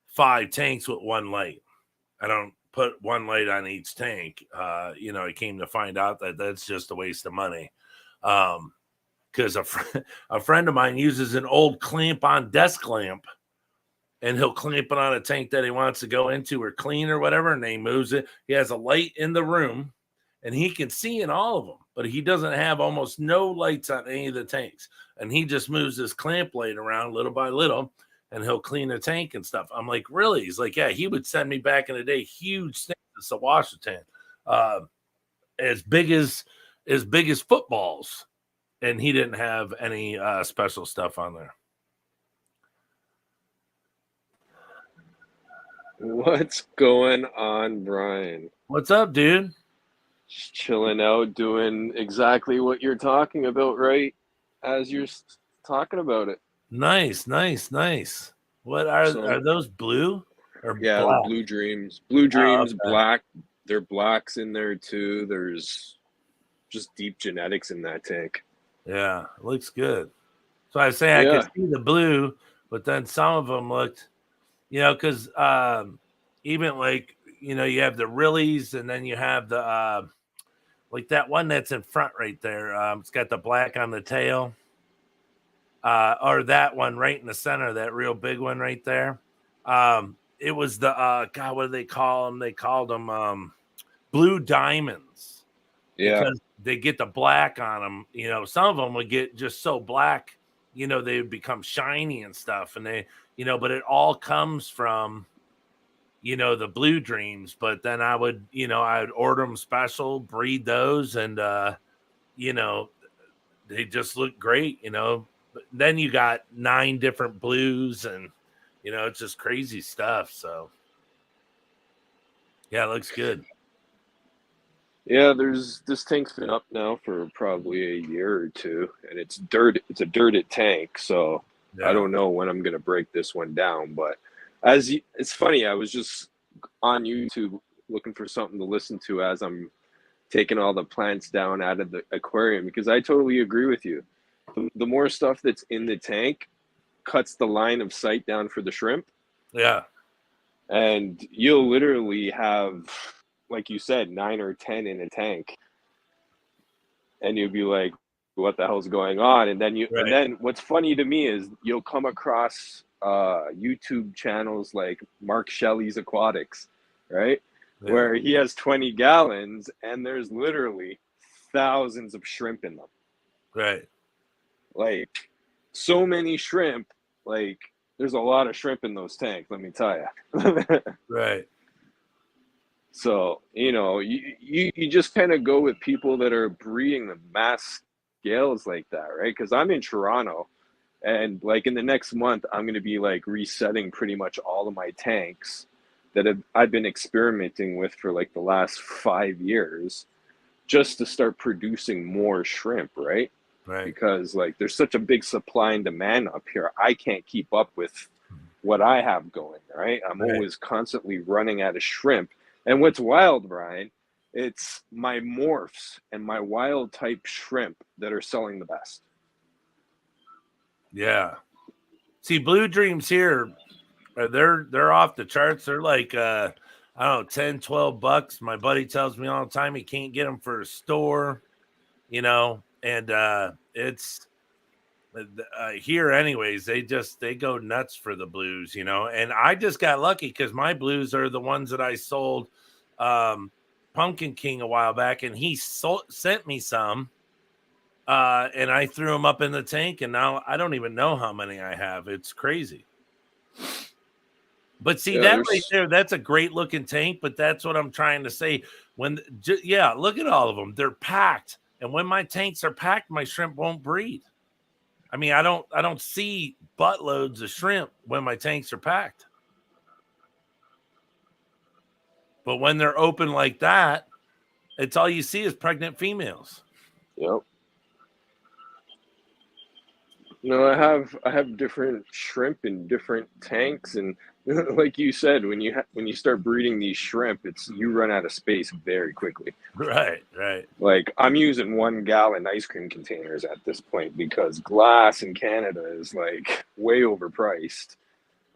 5 tanks with one light. I don't put one light on each tank. I came to find out that that's just a waste of money. Because a friend of mine uses an old clamp on desk lamp, and he'll clamp it on a tank that he wants to go into or clean or whatever, and he moves it. He has a light in the room, and he can see in all of them, but he doesn't have almost no lights on any of the tanks. And he just moves his clamp light around little by little, and he'll clean the tank and stuff. I'm like, really? He's like, yeah, he would send me back in the day huge things to wash the tank, as big as footballs, and he didn't have any special stuff on there. What's going on, Brian? What's up, dude? Just chilling out, doing exactly what you're talking about, right? As you're talking about it. Nice. What are those blue or Yeah, black? the Blue Dreams. Blue Dreams, okay. black. There are blacks in there too. There's just deep genetics in that tank. Yeah, it looks good. So I say I could see the blue, but then some of them looked, because even like, you have the Rillies, and then you have the like that one that's in front right there. It's got the black on the tail. Or that one right in the center, that real big one right there. It was the God, what do they call them? They called them blue diamonds. Yeah. Because they get the black on them. Some of them would get just so black, they would become shiny and stuff. And they, but it all comes from, the Blue Dreams. But then I would order them special, breed those, and, they just look great, But then you got 9 different blues, and, it's just crazy stuff. So, yeah, it looks good. Yeah, this tank's been up now for probably a year or two, and it's a dirted tank, so Yeah. I don't know when I'm gonna break this one down. But it's funny, I was just on YouTube looking for something to listen to as I'm taking all the plants down out of the aquarium, because I totally agree with you. The more stuff that's in the tank cuts the line of sight down for the shrimp. Yeah. And you'll literally have, like you said, 9 or 10 in a tank, and you'll be like, what the hell's going on? And then what's funny to me is you'll come across YouTube channels like Mark Shelley's Aquatics, right? Yeah. Where he has 20 gallons and there's literally thousands of shrimp in them. Right. Like, so many shrimp, like, there's a lot of shrimp in those tanks, let me tell you. Right. So, you just kind of go with people that are breeding the mass scales like that, right? Because I'm in Toronto, and like in the next month, I'm going to be like resetting pretty much all of my tanks that I've been experimenting with for like the last 5 years, just to start producing more shrimp, right? Right. Because like there's such a big supply and demand up here, I can't keep up with what I have going, right? I'm always constantly running out of shrimp. And what's wild, Brian, it's my morphs and my wild type shrimp that are selling the best. Yeah. See, Blue Dreams here, they're off the charts. They're like, I don't know, 10, 12 bucks. My buddy tells me all the time he can't get them for a store, and it's here anyways. They go nuts for the blues, and I just got lucky because my blues are the ones that I sold Pumpkin King a while back, and he sent me some, and I threw them up in the tank, and now I don't even know how many I have. It's crazy. But see, that right there, that's a great looking tank, but that's what I'm trying to say. Look at all of them. They're packed. And when my tanks are packed, my shrimp won't breed. I mean, I don't see buttloads of shrimp when my tanks are packed. But when they're open like that, it's all you see is pregnant females. Yep. I have different shrimp in different tanks, and like you said, when you start breeding these shrimp, you run out of space very quickly. Right, right. Like I'm using 1 gallon ice cream containers at this point because glass in Canada is like way overpriced.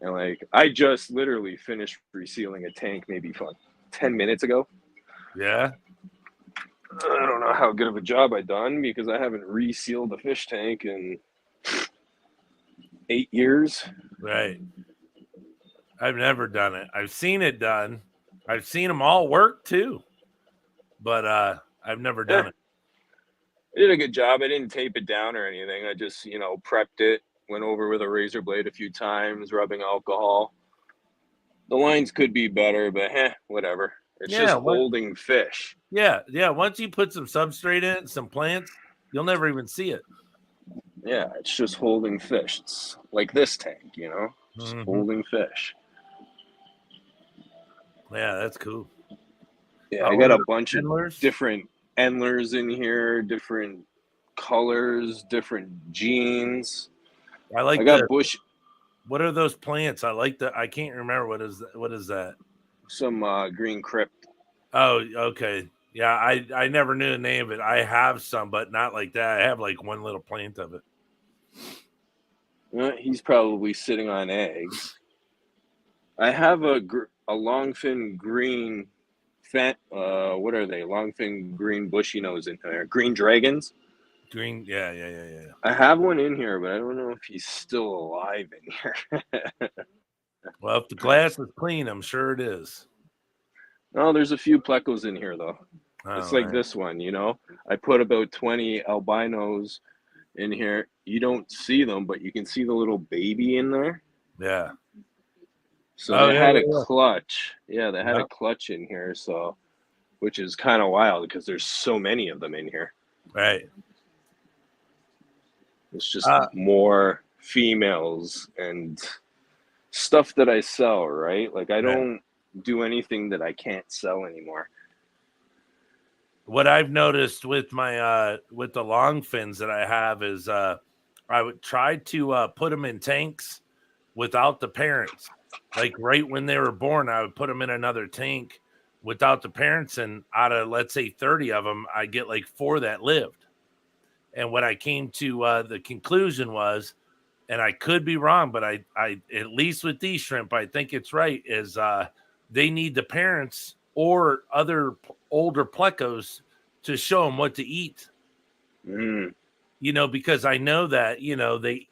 And like I just literally finished resealing a tank maybe 10 minutes ago. Yeah, I don't know how good of a job I done because I haven't resealed a fish tank in 8 years. right. I've never done it. I've seen it done. I've seen them all work too, but I've never Eh, done it. I did a good job. I didn't tape it down or anything. I just, prepped it, went over with a razor blade a few times, rubbing alcohol. The lines could be better, but whatever. It's just Yeah, what? holding fish. Yeah, yeah. Once you put some substrate in it, some plants, you'll never even see it. Yeah, it's just holding fish. It's like this tank, just Mm-hmm. holding fish. Yeah, that's cool. Yeah, I What got are a bunch the of handlers? different endlers in here, different colors, different genes. I I like the. got bush, What are those plants? I like the. I can't remember what is that. some green crypt. Oh, okay. Yeah, I never knew the name of it. I have some, but not like that. I have like one little plant of it. He's probably sitting on eggs. I have a longfin green what are they? Longfin green bushy nose in there. Green dragons. Green, yeah, yeah, yeah, yeah. I have one in here, but I don't know if he's still alive in here. Well, if the glass is clean, I'm sure it is. Oh, there's a few plecos in here though. All It's like right. this one, I put about 20 albinos in here. You don't see them, but you can see the little baby in there. Yeah. So Oh they yeah, had a yeah, clutch. Yeah, they had yeah. a clutch in here, so which is kind of wild because there's so many of them in here. Right. It's just Uh, more females and stuff that I sell, right? Like I right. don't do anything that I can't sell anymore. What I've noticed with my with the long fins that I have is I would try to put them in tanks without the parents. Like right when they were born, I would put them in another tank without the parents, and out of let's say 30 of them, I get like 4 that lived. And what I came to the conclusion was, and I could be wrong, but I at least with these shrimp, I think it's right, is they need the parents or other older plecos to show them what to eat. Mm. Because I know that, they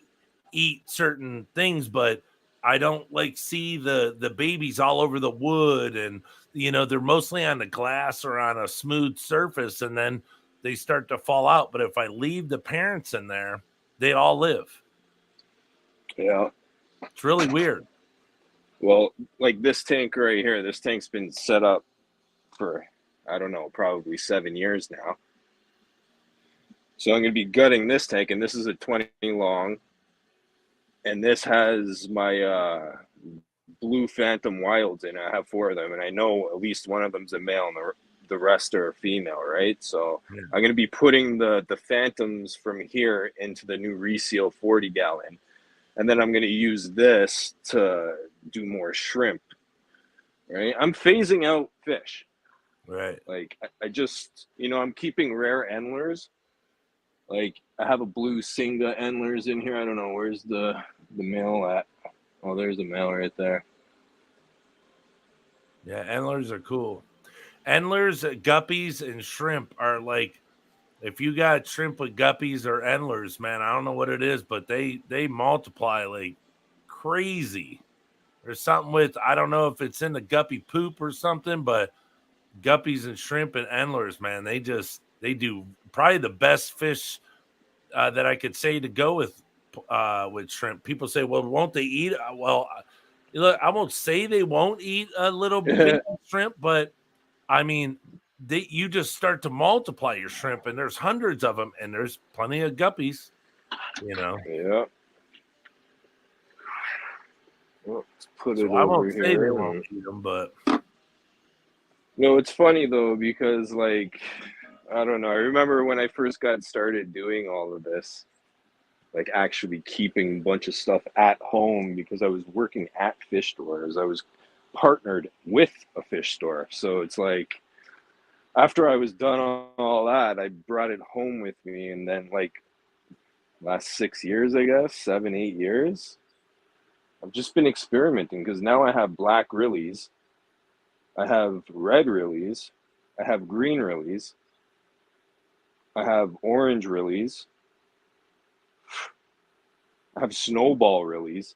eat certain things, but I don't like see the babies all over the wood, and they're mostly on the glass or on a smooth surface, and then they start to fall out. But if I leave the parents in there, they all live. Yeah. It's really weird. Well, like this tank right here, this tank's been set up for, I don't know, probably 7 years now. So I'm going to be gutting this tank, and this is a 20 long. And this has my blue phantom wilds in it. I have 4 of them, and I know at least one of them's a male, and the rest are female, right? So Yeah. I'm going to be putting the phantoms from here into the new reseal 40 gallon. And then I'm going to use this to do more shrimp, right? I'm phasing out fish. Right. Like I just, I'm keeping rare endlers. Like I have a blue Singa endlers in here. I don't know where's the male at. Oh, there's the male right there. Yeah, endlers are cool. Endlers, guppies, and shrimp are like, if you got shrimp with guppies or endlers, man, I don't know what it is, but they multiply like crazy. There's something with, I don't know if it's in the guppy poop or something, but guppies and shrimp and endlers, man, they do probably the best fish that I could say to go with shrimp. People say, well, won't they eat? Well, look, I won't say they won't eat a little baby shrimp, but I mean, you just start to multiply your shrimp, and there's hundreds of them, and there's plenty of guppies. Yeah. Well, let's put So it I over won't say they here. won't eat them, but It's funny though because like I don't know. I remember when I first got started doing all of this. like actually keeping a bunch of stuff at home because I was working at fish stores. I was partnered with a fish store. So it's like after I was done on all that, I brought it home with me. And then, like, last 6 years, I guess, 7, 8 years, I've just been experimenting because now I have black rillies, I have red rillies, I have green rillies, I have orange rillies, I have snowball rillies.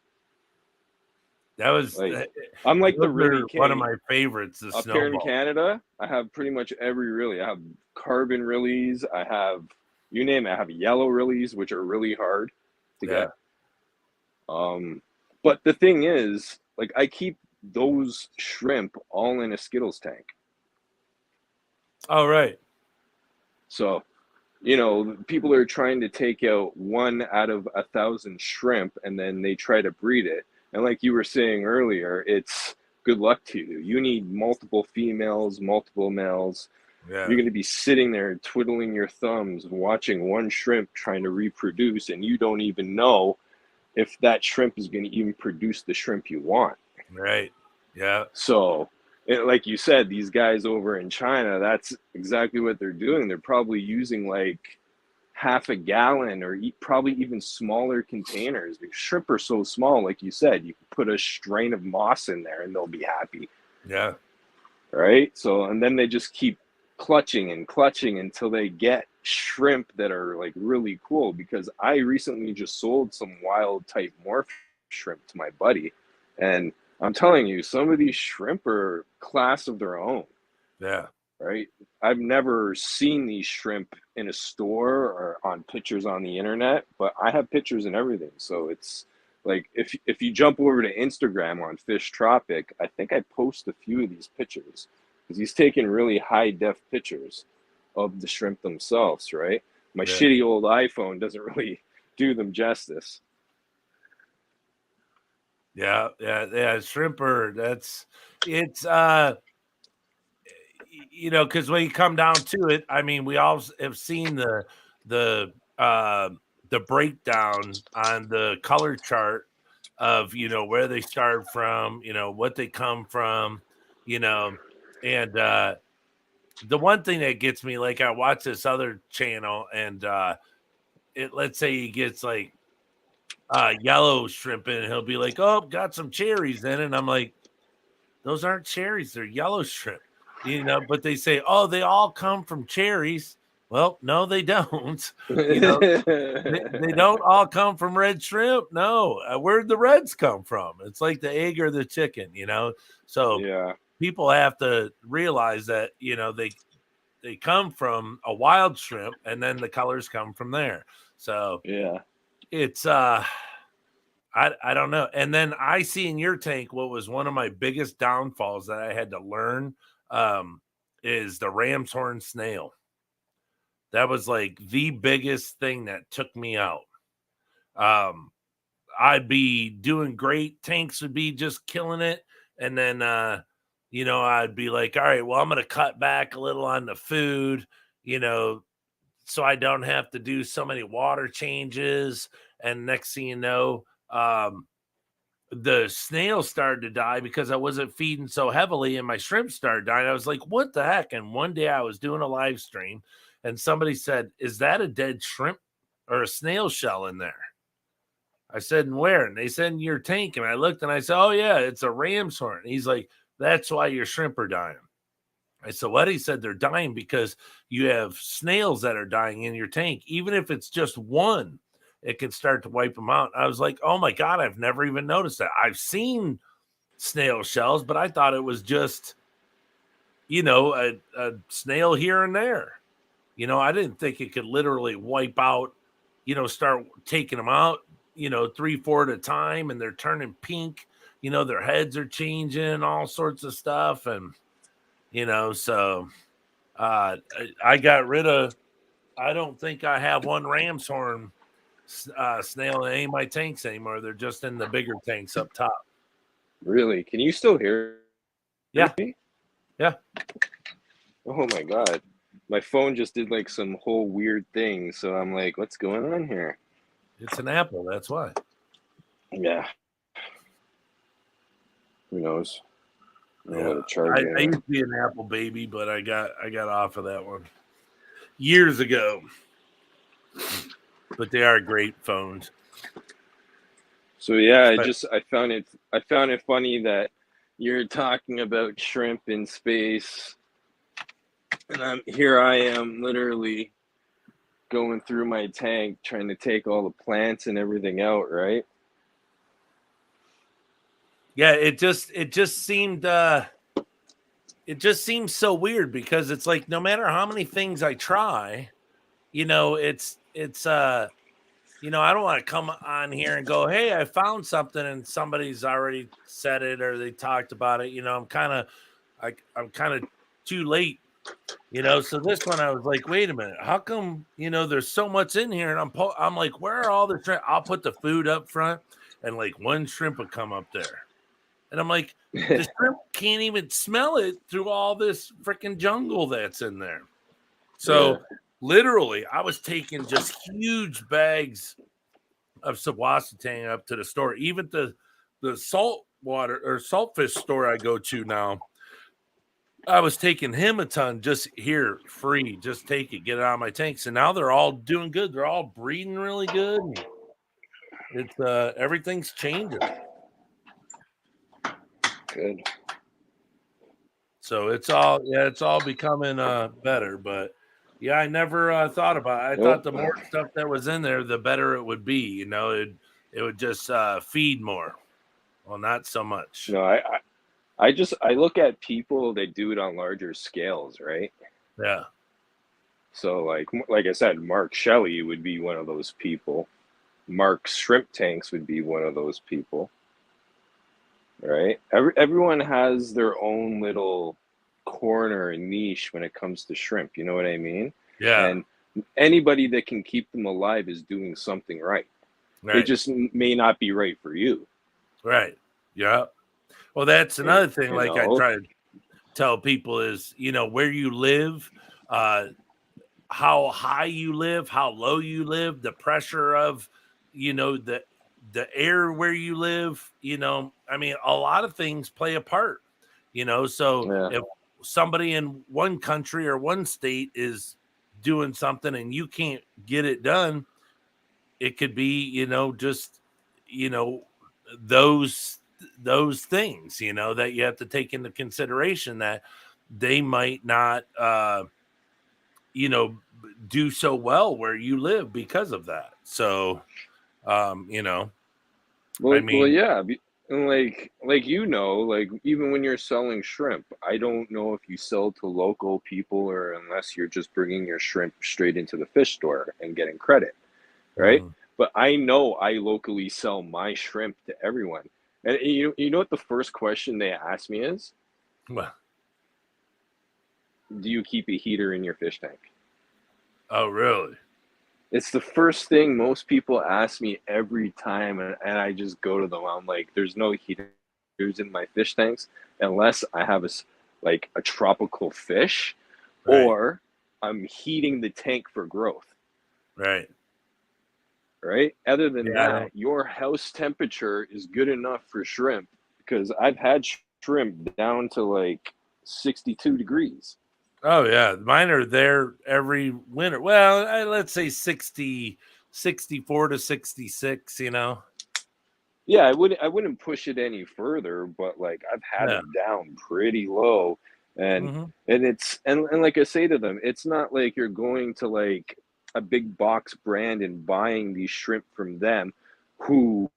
That was Like, I'm like the those Rilly are one of King. my favorites, the Up here in snowball. Canada, I have pretty much every Rilly. I have carbon Rillies. I have, you name it. I have yellow Rillies, which are really hard to Yeah. get. But the thing is, like, I keep those shrimp all in a Skittles tank. Oh, right. So, people are trying to take out one out of 1,000 shrimp and then they try to breed it. And like you were saying earlier, it's good luck to you. You need multiple females, multiple males. Yeah. You're going to be sitting there twiddling your thumbs watching one shrimp trying to reproduce, and you don't even know if that shrimp is going to even produce the shrimp you want. Right. Yeah. So, like you said, these guys over in China, that's exactly what they're doing. They're probably using like half a gallon or probably even smaller containers. The shrimp are so small, like you said, you can put a strain of moss in there and they'll be happy. Yeah. Right? So, and then they just keep clutching and clutching until they get shrimp that are like really cool. Because I recently just sold some wild type morph shrimp to my buddy, and I'm telling you, some of these shrimp are class of their own. Yeah. Right? I've never seen these shrimp in a store or on pictures on the internet, but I have pictures and everything. So it's like if you jump over to Instagram on Fish Tropic, I think I post a few of these pictures because he's taking really high def pictures of the shrimp themselves, right? My Yeah. shitty old iPhone doesn't really do them justice. Yeah. Yeah. Yeah. Shrimper. It's, because when you come down to it, I mean, we all have seen the uh the breakdown on the color chart of where they start from, what they come from, you know, and the one thing that gets me, like, I watch this other channel and let's say he gets like yellow shrimp in, and he'll be like, "Oh, got some cherries in it," and I'm like, those aren't cherries, they're yellow shrimp. But they say, "Oh, they all come from cherries." Well, no, they don't. You know, they don't all come from red shrimp. No, where'd the reds come from? It's like the egg or the chicken. So Yeah. people have to realize that they come from a wild shrimp, and then the colors come from there. So Yeah. it's I don't know. And then I see in your tank what was one of my biggest downfalls that I had to learn is the ram's horn snail. That was like the biggest thing that took me out. Um, I'd be doing great. Tanks would be just killing it. And then, I'd be like, all right, well, I'm going to cut back a little on the food, you know, so I don't have to do so many water changes. And next thing you know, the snails started to die because I wasn't feeding so heavily and my shrimp started dying. I was like, what the heck? And one day I was doing a live stream and somebody said, is that a dead shrimp or a snail shell in there? I said, and where? And they said, in your tank. And I looked and I said, oh, yeah, it's a ram's horn. And he's like, that's why your shrimp are dying. I said, what? He said, they're dying because you have snails that are dying in your tank. Even if it's just one, it can start to wipe them out. I was like, oh my God, I've never even noticed that. I've seen snail shells, but I thought it was just, a snail here and there. I didn't think it could literally wipe out, start taking them out, 3, 4 at a time, and they're turning pink. Their heads are changing, all sorts of stuff. And, so I got rid of, I don't think I have one ram's horn snail in any of my tanks anymore. They're just in the bigger tanks up top. Really? Can you still hear Yeah. me? Yeah. Oh my God. My phone just did like some whole weird thing. So I'm like, what's going on here? It's an apple. That's why. Yeah. Who knows? A Yeah, little charging. I used to be an apple baby, but I got off of that one years ago. But they are great phones. So yeah, I found it funny that you're talking about shrimp in space, and I am literally going through my tank trying to take all the plants and everything out, right? Yeah, it just seemed it just seems so weird because it's like no matter how many things I try, it's I don't want to come on here and go, "Hey, I found something," and somebody's already said it or they talked about it. I'm kind of too late. So this one I was like, wait a minute, how come there's so much in here, and I'm like, where are all the shrimp? I'll put the food up front, and like one shrimp would come up there, and I'm like, the shrimp can't even smell it through all this freaking jungle that's in there. Yeah. So literally, I was taking just huge bags of Sawasatang up to the store, even the salt water or saltfish store I go to now. I was taking him a ton just here free, just take it, get it out of my tanks. And now they're all doing good. They're all breeding really good. It's everything's changing. Good. So it's all becoming better. But yeah, I never thought about it. I thought Nope. the more stuff that was in there, the better it would be. It would just feed more. Well, not so much. No, I look at people that do it on larger scales, right? Yeah. So like I said, Mark Shelley would be one of those people. Mark Shrimp Tanks would be one of those people, right? Everyone has their own little corner and niche when it comes to shrimp. You know what I mean? Yeah. And anybody that can keep them alive is doing something right. It Right. just may not be right for you. Right. Yeah. Well, that's another thing. You Like I know? try to tell people is, where you live, how high you live, how low you live, the pressure of, the air where you live, I mean, a lot of things play a part, so Yeah. if somebody in one country or one state is doing something and you can't get it done, it could be, just, you know, those things, that you have to take into consideration that they might not you know, do so well where you live because of that. So, I Well, mean, yeah. And like like even when you're selling shrimp, I don't know if you sell to local people or unless you're just bringing your shrimp straight into the fish store and getting credit, right? mhm. But I know I locally sell my shrimp to everyone. And you know what the first question they ask me is? Well, Do you keep a heater in your fish tank? oh, really? It's the first thing most people ask me every time, and I just go to them. I'm like, there's no heaters in my fish tanks unless I have like a tropical fish, Right, or I'm heating the tank for growth. right. Right? Other than Yeah, I that, don't. your house temperature is good enough for shrimp because I've had shrimp down to like 62 degrees. Oh, yeah. Mine are there every winter. Well, let's say 64 to 66, Yeah, I wouldn't push it any further, but like I've had Yeah. them down pretty low, and Hmm. and like I say to them, it's not like you're going to like a big box brand and buying these shrimp from them, who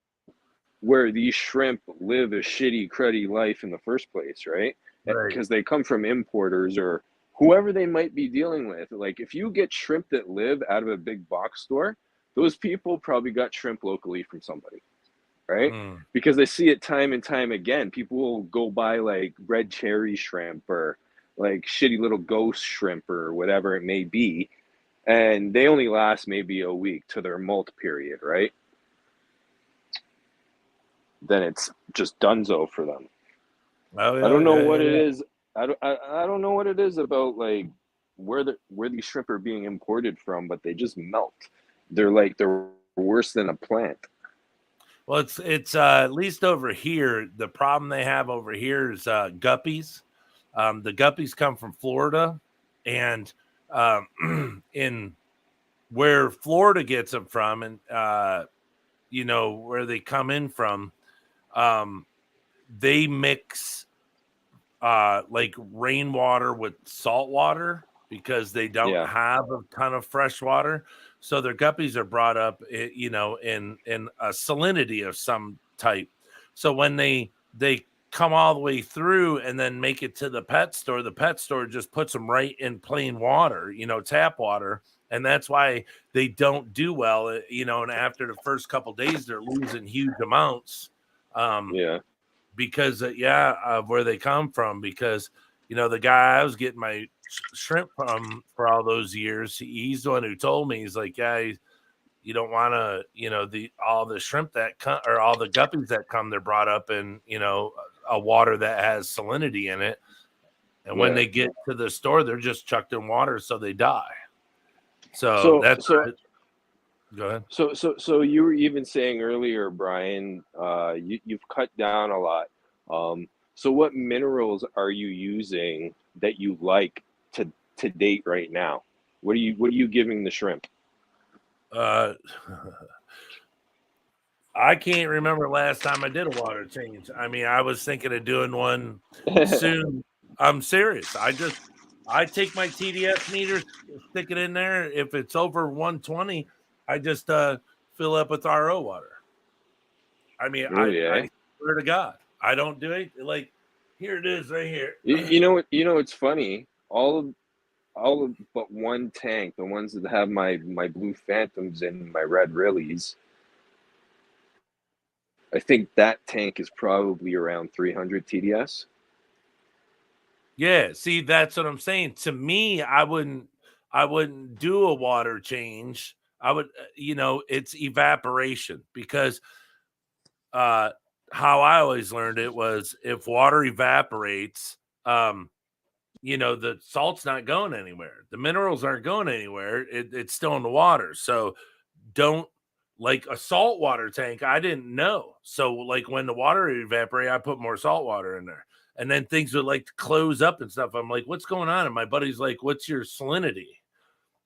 where these shrimp live a shitty, cruddy life in the first place, right? Right. Because they come from importers or whoever they might be dealing with. Like if you get shrimp that live out of a big box store, those people probably got shrimp locally from somebody, right? Mm. Because I see it time and time again. People will go buy like red cherry shrimp or like shitty little ghost shrimp or whatever it may be, and they only last maybe a week to their molt period, right? Then it's just dunzo for them. Oh, I yeah, don't know yeah, what yeah, it yeah. is. I don't know what it is about where these shrimp are being imported from, but they just melt. They're worse than a plant. Well, it's at least over here. The problem they have over here is guppies. The guppies come from Florida, and in where Florida gets them from, and where they come in from, they mix like rainwater with salt water because they don't have a ton of fresh water. So their guppies are brought up, in a salinity of some type. So when they come all the way through and then make it to the pet store just puts them right in plain water, tap water. And that's why they don't do well, and after the first couple days, they're losing huge amounts. Because of where they come from, because the guy I was getting my shrimp from for all those years, he's the one who told me, he's like, you don't want to, all the shrimp that come, or all the guppies that come, they're brought up in a water that has salinity in it, and when they get to the store, they're just chucked in water, so they die. So that's go ahead. So you were even saying earlier, Brian, you've cut down a lot. So what minerals are you using that you like to date right now? What are you giving the shrimp? I can't remember last time I did a water change. I mean, I was thinking of doing one soon. I'm serious. I take my TDS meter, stick it in there. If it's over 120, I just fill up with RO water. I mean, I swear to God, I don't do it. Like, here it is right here. You know, it's funny. All of but one tank, the ones that have my blue phantoms and my red rillies, I think that tank is probably around 300 TDS. Yeah, see, that's what I'm saying. To me, I wouldn't do a water change. I would, it's evaporation, because how I always learned it was, if water evaporates, the salt's not going anywhere. The minerals aren't going anywhere. It's still in the water. So don't, like a salt water tank, I didn't know. So like when the water evaporated, I put more salt water in there. And then things would like close up and stuff. I'm like, what's going on? And my buddy's like, what's your salinity?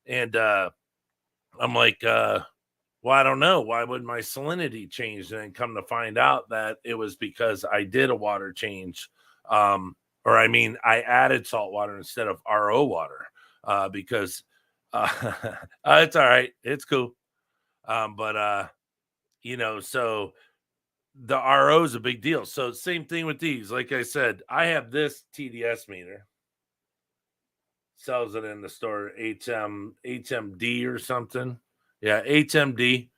And I'm like, well, I don't know. Why would my salinity change? And then come to find out that it was because I did a water change. Or I mean, I added salt water instead of RO water, because it's all right. It's cool. So the RO is a big deal. So same thing with these. Like I said, I have this TDS meter. Sells it in the store, HMD or something. Yeah, HMD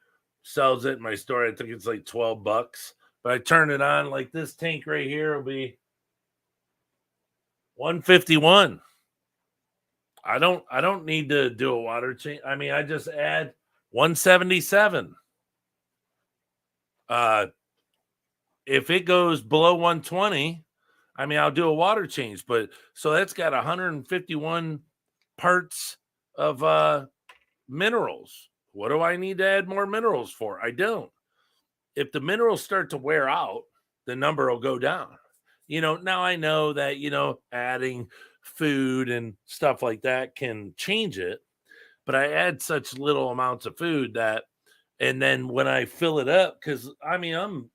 sells it in my store. I think it's like $12. But I turn it on, like this tank right here will be 151. I don't need to do a water change. I mean, I just add 177. If it goes below 120, I mean, I'll do a water change. But so that's got 151 parts of minerals. What do I need to add more minerals for? I don't. If the minerals start to wear out, the number will go down. Now I know that, adding food and stuff like that can change it, but I add such little amounts of food that, and then when I fill it up, because I mean, I'm,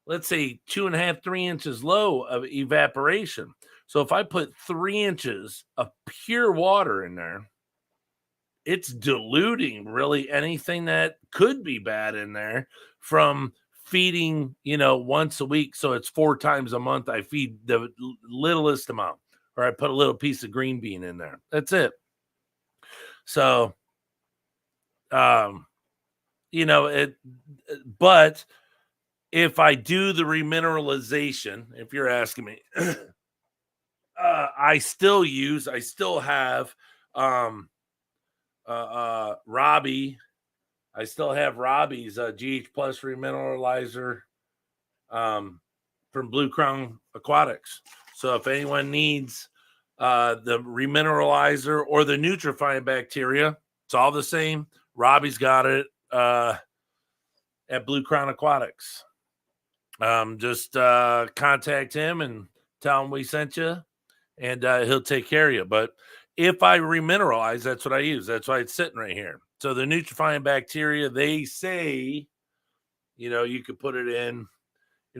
let's say 2.5, 3 inches low of evaporation. So if I put 3 inches of pure water in there, it's diluting really anything that could be bad in there from feeding, once a week. So it's 4 times a month. I feed the littlest amount, or I put a little piece of green bean in there. That's it. So, but if I do the remineralization, if you're asking me, I still have, Robbie. I still have Robbie's GH Plus remineralizer from Blue Crown Aquatics. So if anyone needs the remineralizer or the nutrifying bacteria, it's all the same. Robbie's got it. at Blue Crown Aquatics. Just contact him and tell him we sent you, and he'll take care of you. But if I remineralize, that's what I use. That's why it's sitting right here. So the nutrifying bacteria, they say, you could put it in,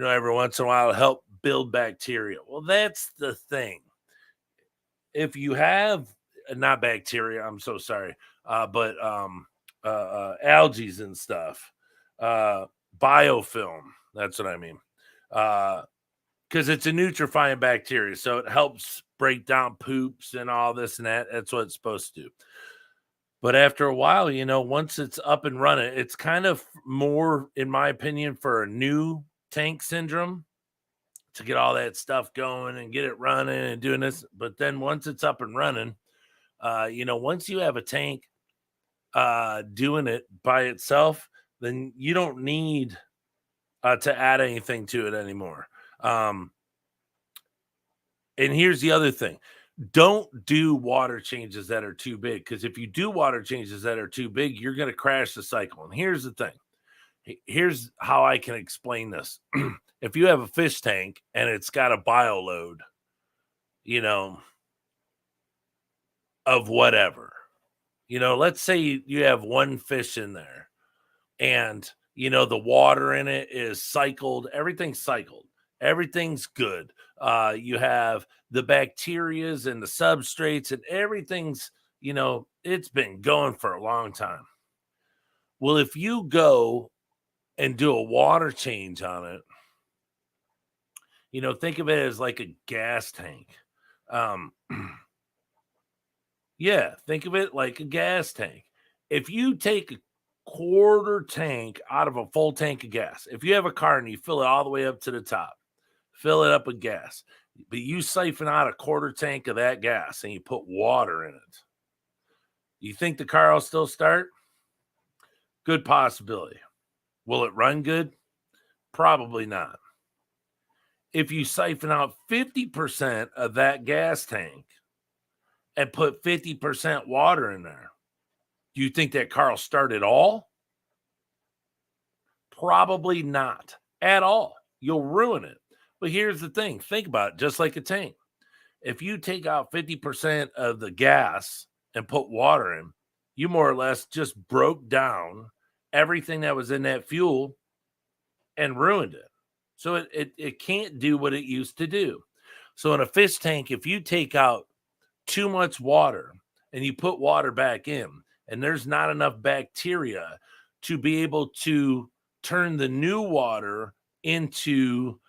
every once in a while to help build bacteria. Well, that's the thing. If you have not bacteria, I'm so sorry, but algae and stuff, biofilm. That's what I mean. Because it's a nutrifying bacteria, so it helps break down poops and all this and that. That's what it's supposed to do. But after a while, once it's up and running, it's kind of more, in my opinion, for a new tank syndrome to get all that stuff going and get it running and doing this. But then once it's up and running, once you have a tank doing it by itself, then you don't need to add anything to it anymore. And here's the other thing. Don't do water changes that are too big, because if you do water changes that are too big, you're going to crash the cycle. And here's the thing. Here's how I can explain this. If you have a fish tank and it's got a bio load, of whatever, let's say you have one fish in there and, the water in it is cycled. Everything's cycled. Everything's good. You have the bacterias and the substrates and everything's, it's been going for a long time. Well, if you go and do a water change on it, think of it as like a gas tank. Yeah, think of it like a gas tank. If you take a quarter tank out of a full tank of gas, if you have a car and you fill it all the way up to the top, fill it up with gas, but you siphon out a quarter tank of that gas and you put water in it, you think the car will still start? Good possibility. Will it run good? Probably not. If you siphon out 50% of that gas tank and put 50% water in there, do you think that car will start at all? Probably not at all. You'll ruin it. But here's the thing. Think about it, just like a tank. If you take out 50% of the gas and put water in, you more or less just broke down everything that was in that fuel and ruined it. So it can't do what it used to do. So in a fish tank, if you take out too much water and you put water back in, and there's not enough bacteria to be able to turn the new water into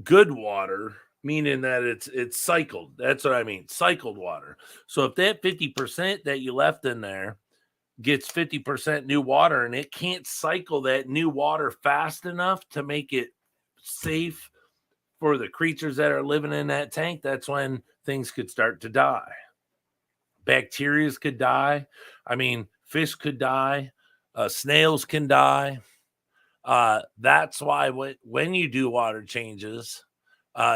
good water, meaning that it's cycled. That's what I mean, cycled water. So if that 50% that you left in there gets 50% new water and it can't cycle that new water fast enough to make it safe for the creatures that are living in that tank, that's when things could start to die. Bacteria could die. I mean, fish could die. Snails can die. That's why when you do water changes,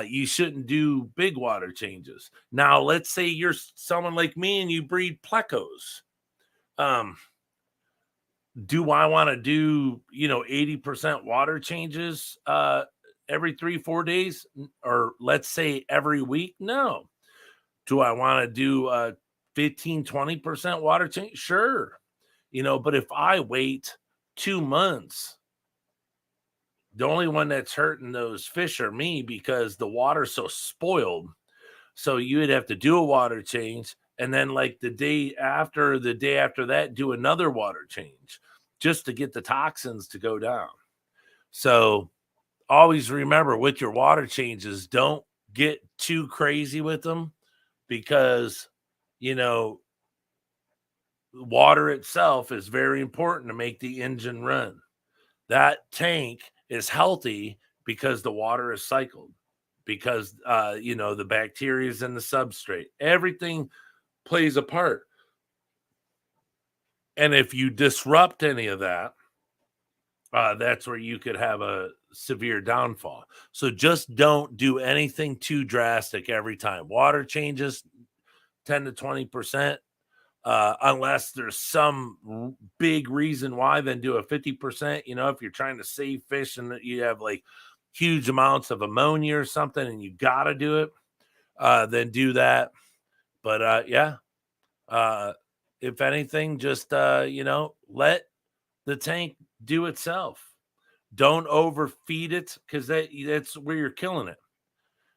you shouldn't do big water changes. Now, let's say you're someone like me and you breed plecos. Do I want to do, 80% water changes every 3-4 days, or let's say every week? No. Do I want to do 15-20% water change? Sure. But if I wait 2 months, the only one that's hurting those fish are me, because the water's so spoiled. So you would have to do a water change, and then like the day after that, do another water change just to get the toxins to go down. So always remember with your water changes, don't get too crazy with them, because, water itself is very important to make the engine run. That tank is healthy because the water is cycled, because, the bacteria is in the substrate. Everything plays a part. And if you disrupt any of that, that's where you could have a severe downfall. So just don't do anything too drastic every time. Water changes 10 to 20%. Unless there's some big reason why, then do a 50%. If you're trying to save fish and you have like huge amounts of ammonia or something and you got to do it, then do that. But if anything, just, let the tank do itself. Don't overfeed it, because that's where you're killing it.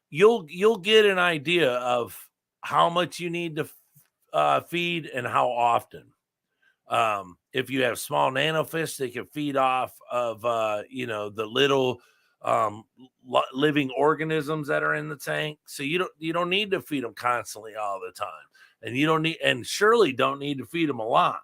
You'll get an idea of how much you need to feed and how often. If you have small nanofish, they can feed off of the little living organisms that are in the tank. So you don't need to feed them constantly all the time, and you don't need, and surely don't need to feed them a lot.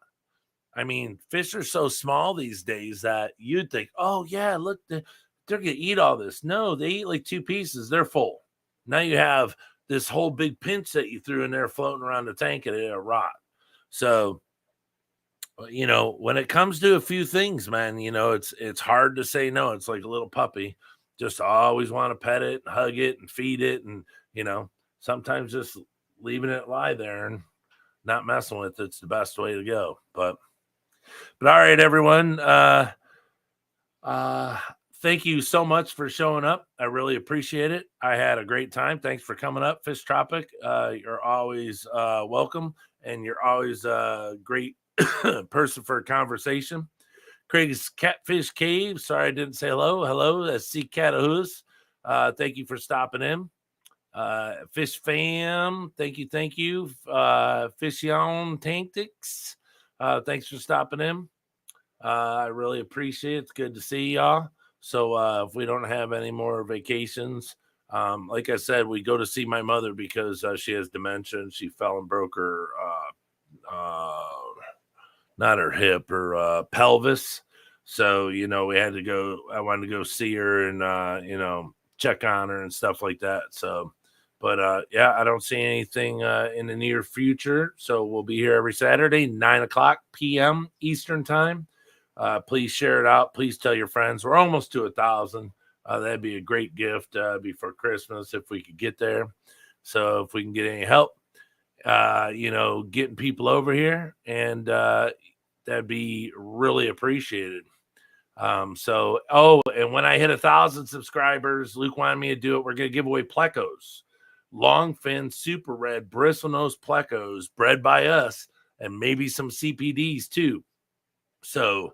I mean, fish are so small these days that you'd think, oh yeah, look, they're gonna eat all this. No, they eat like 2 pieces. They're full. Now you have this whole big pinch that you threw in there floating around the tank, and it'll rot. So, when it comes to a few things, man, it's hard to say no. It's like a little puppy. Just always want to pet it, and hug it, and feed it, and sometimes just leaving it lie there and not messing with it's the best way to go. But all right, everyone. Thank you so much for showing up. I really appreciate it. I had a great time. Thanks for coming up, Fish Tropic. You're always welcome, and you're always a great person for a conversation. Craig's Catfish Cave. Sorry I didn't say hello. Hello, that's C Catahoos. Thank you for stopping in. Fish Fam, thank you. Fish Young Tactics, thanks for stopping in. I really appreciate it. It's good to see y'all. So if we don't have any more vacations, like I said, we go to see my mother because she has dementia and she fell and broke her not her hip, her pelvis. So we had to go. I wanted to go see her and check on her and stuff like that. So, but I don't see anything in the near future. So we'll be here every Saturday, 9:00 p.m. Eastern time. Please share it out. Please tell your friends. We're almost to 1,000. That'd be a great gift before Christmas if we could get there. So if we can get any help, getting people over here, and that'd be really appreciated. And when I hit 1,000 subscribers, Luke wanted me to do it. We're going to give away plecos, longfin, super red, bristlenose plecos bred by us, and maybe some CPDs too. So,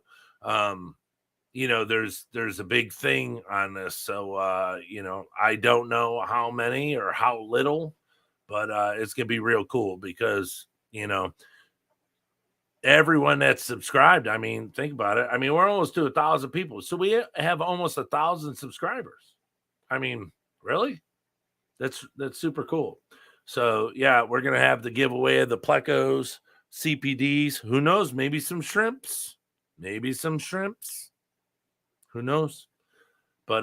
there's a big thing on this. So, I don't know how many or how little, but it's going to be real cool because, everyone that's subscribed, I mean, think about it. I mean, we're almost to 1,000 people. So we have almost 1,000 subscribers. I mean, really? That's super cool. So yeah, we're going to have the giveaway of the plecos, CPDs. Who knows? Maybe some shrimps. Who knows? But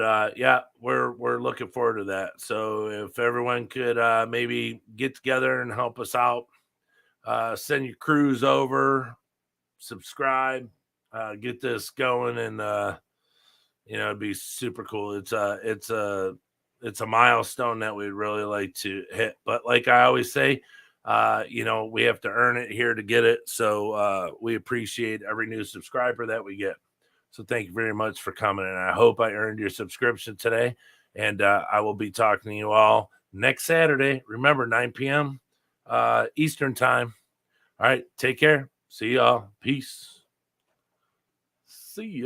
we're looking forward to that. So if everyone could maybe get together and help us out, send your crews over, subscribe, get this going, and it'd be super cool. It's a milestone that we'd really like to hit. But like I always say, we have to earn it here to get it. So we appreciate every new subscriber that we get. So thank you very much for coming. And I hope I earned your subscription today. And I will be talking to you all next Saturday. Remember, 9 p.m. Eastern time. All right. Take care. See y'all. Peace. See ya.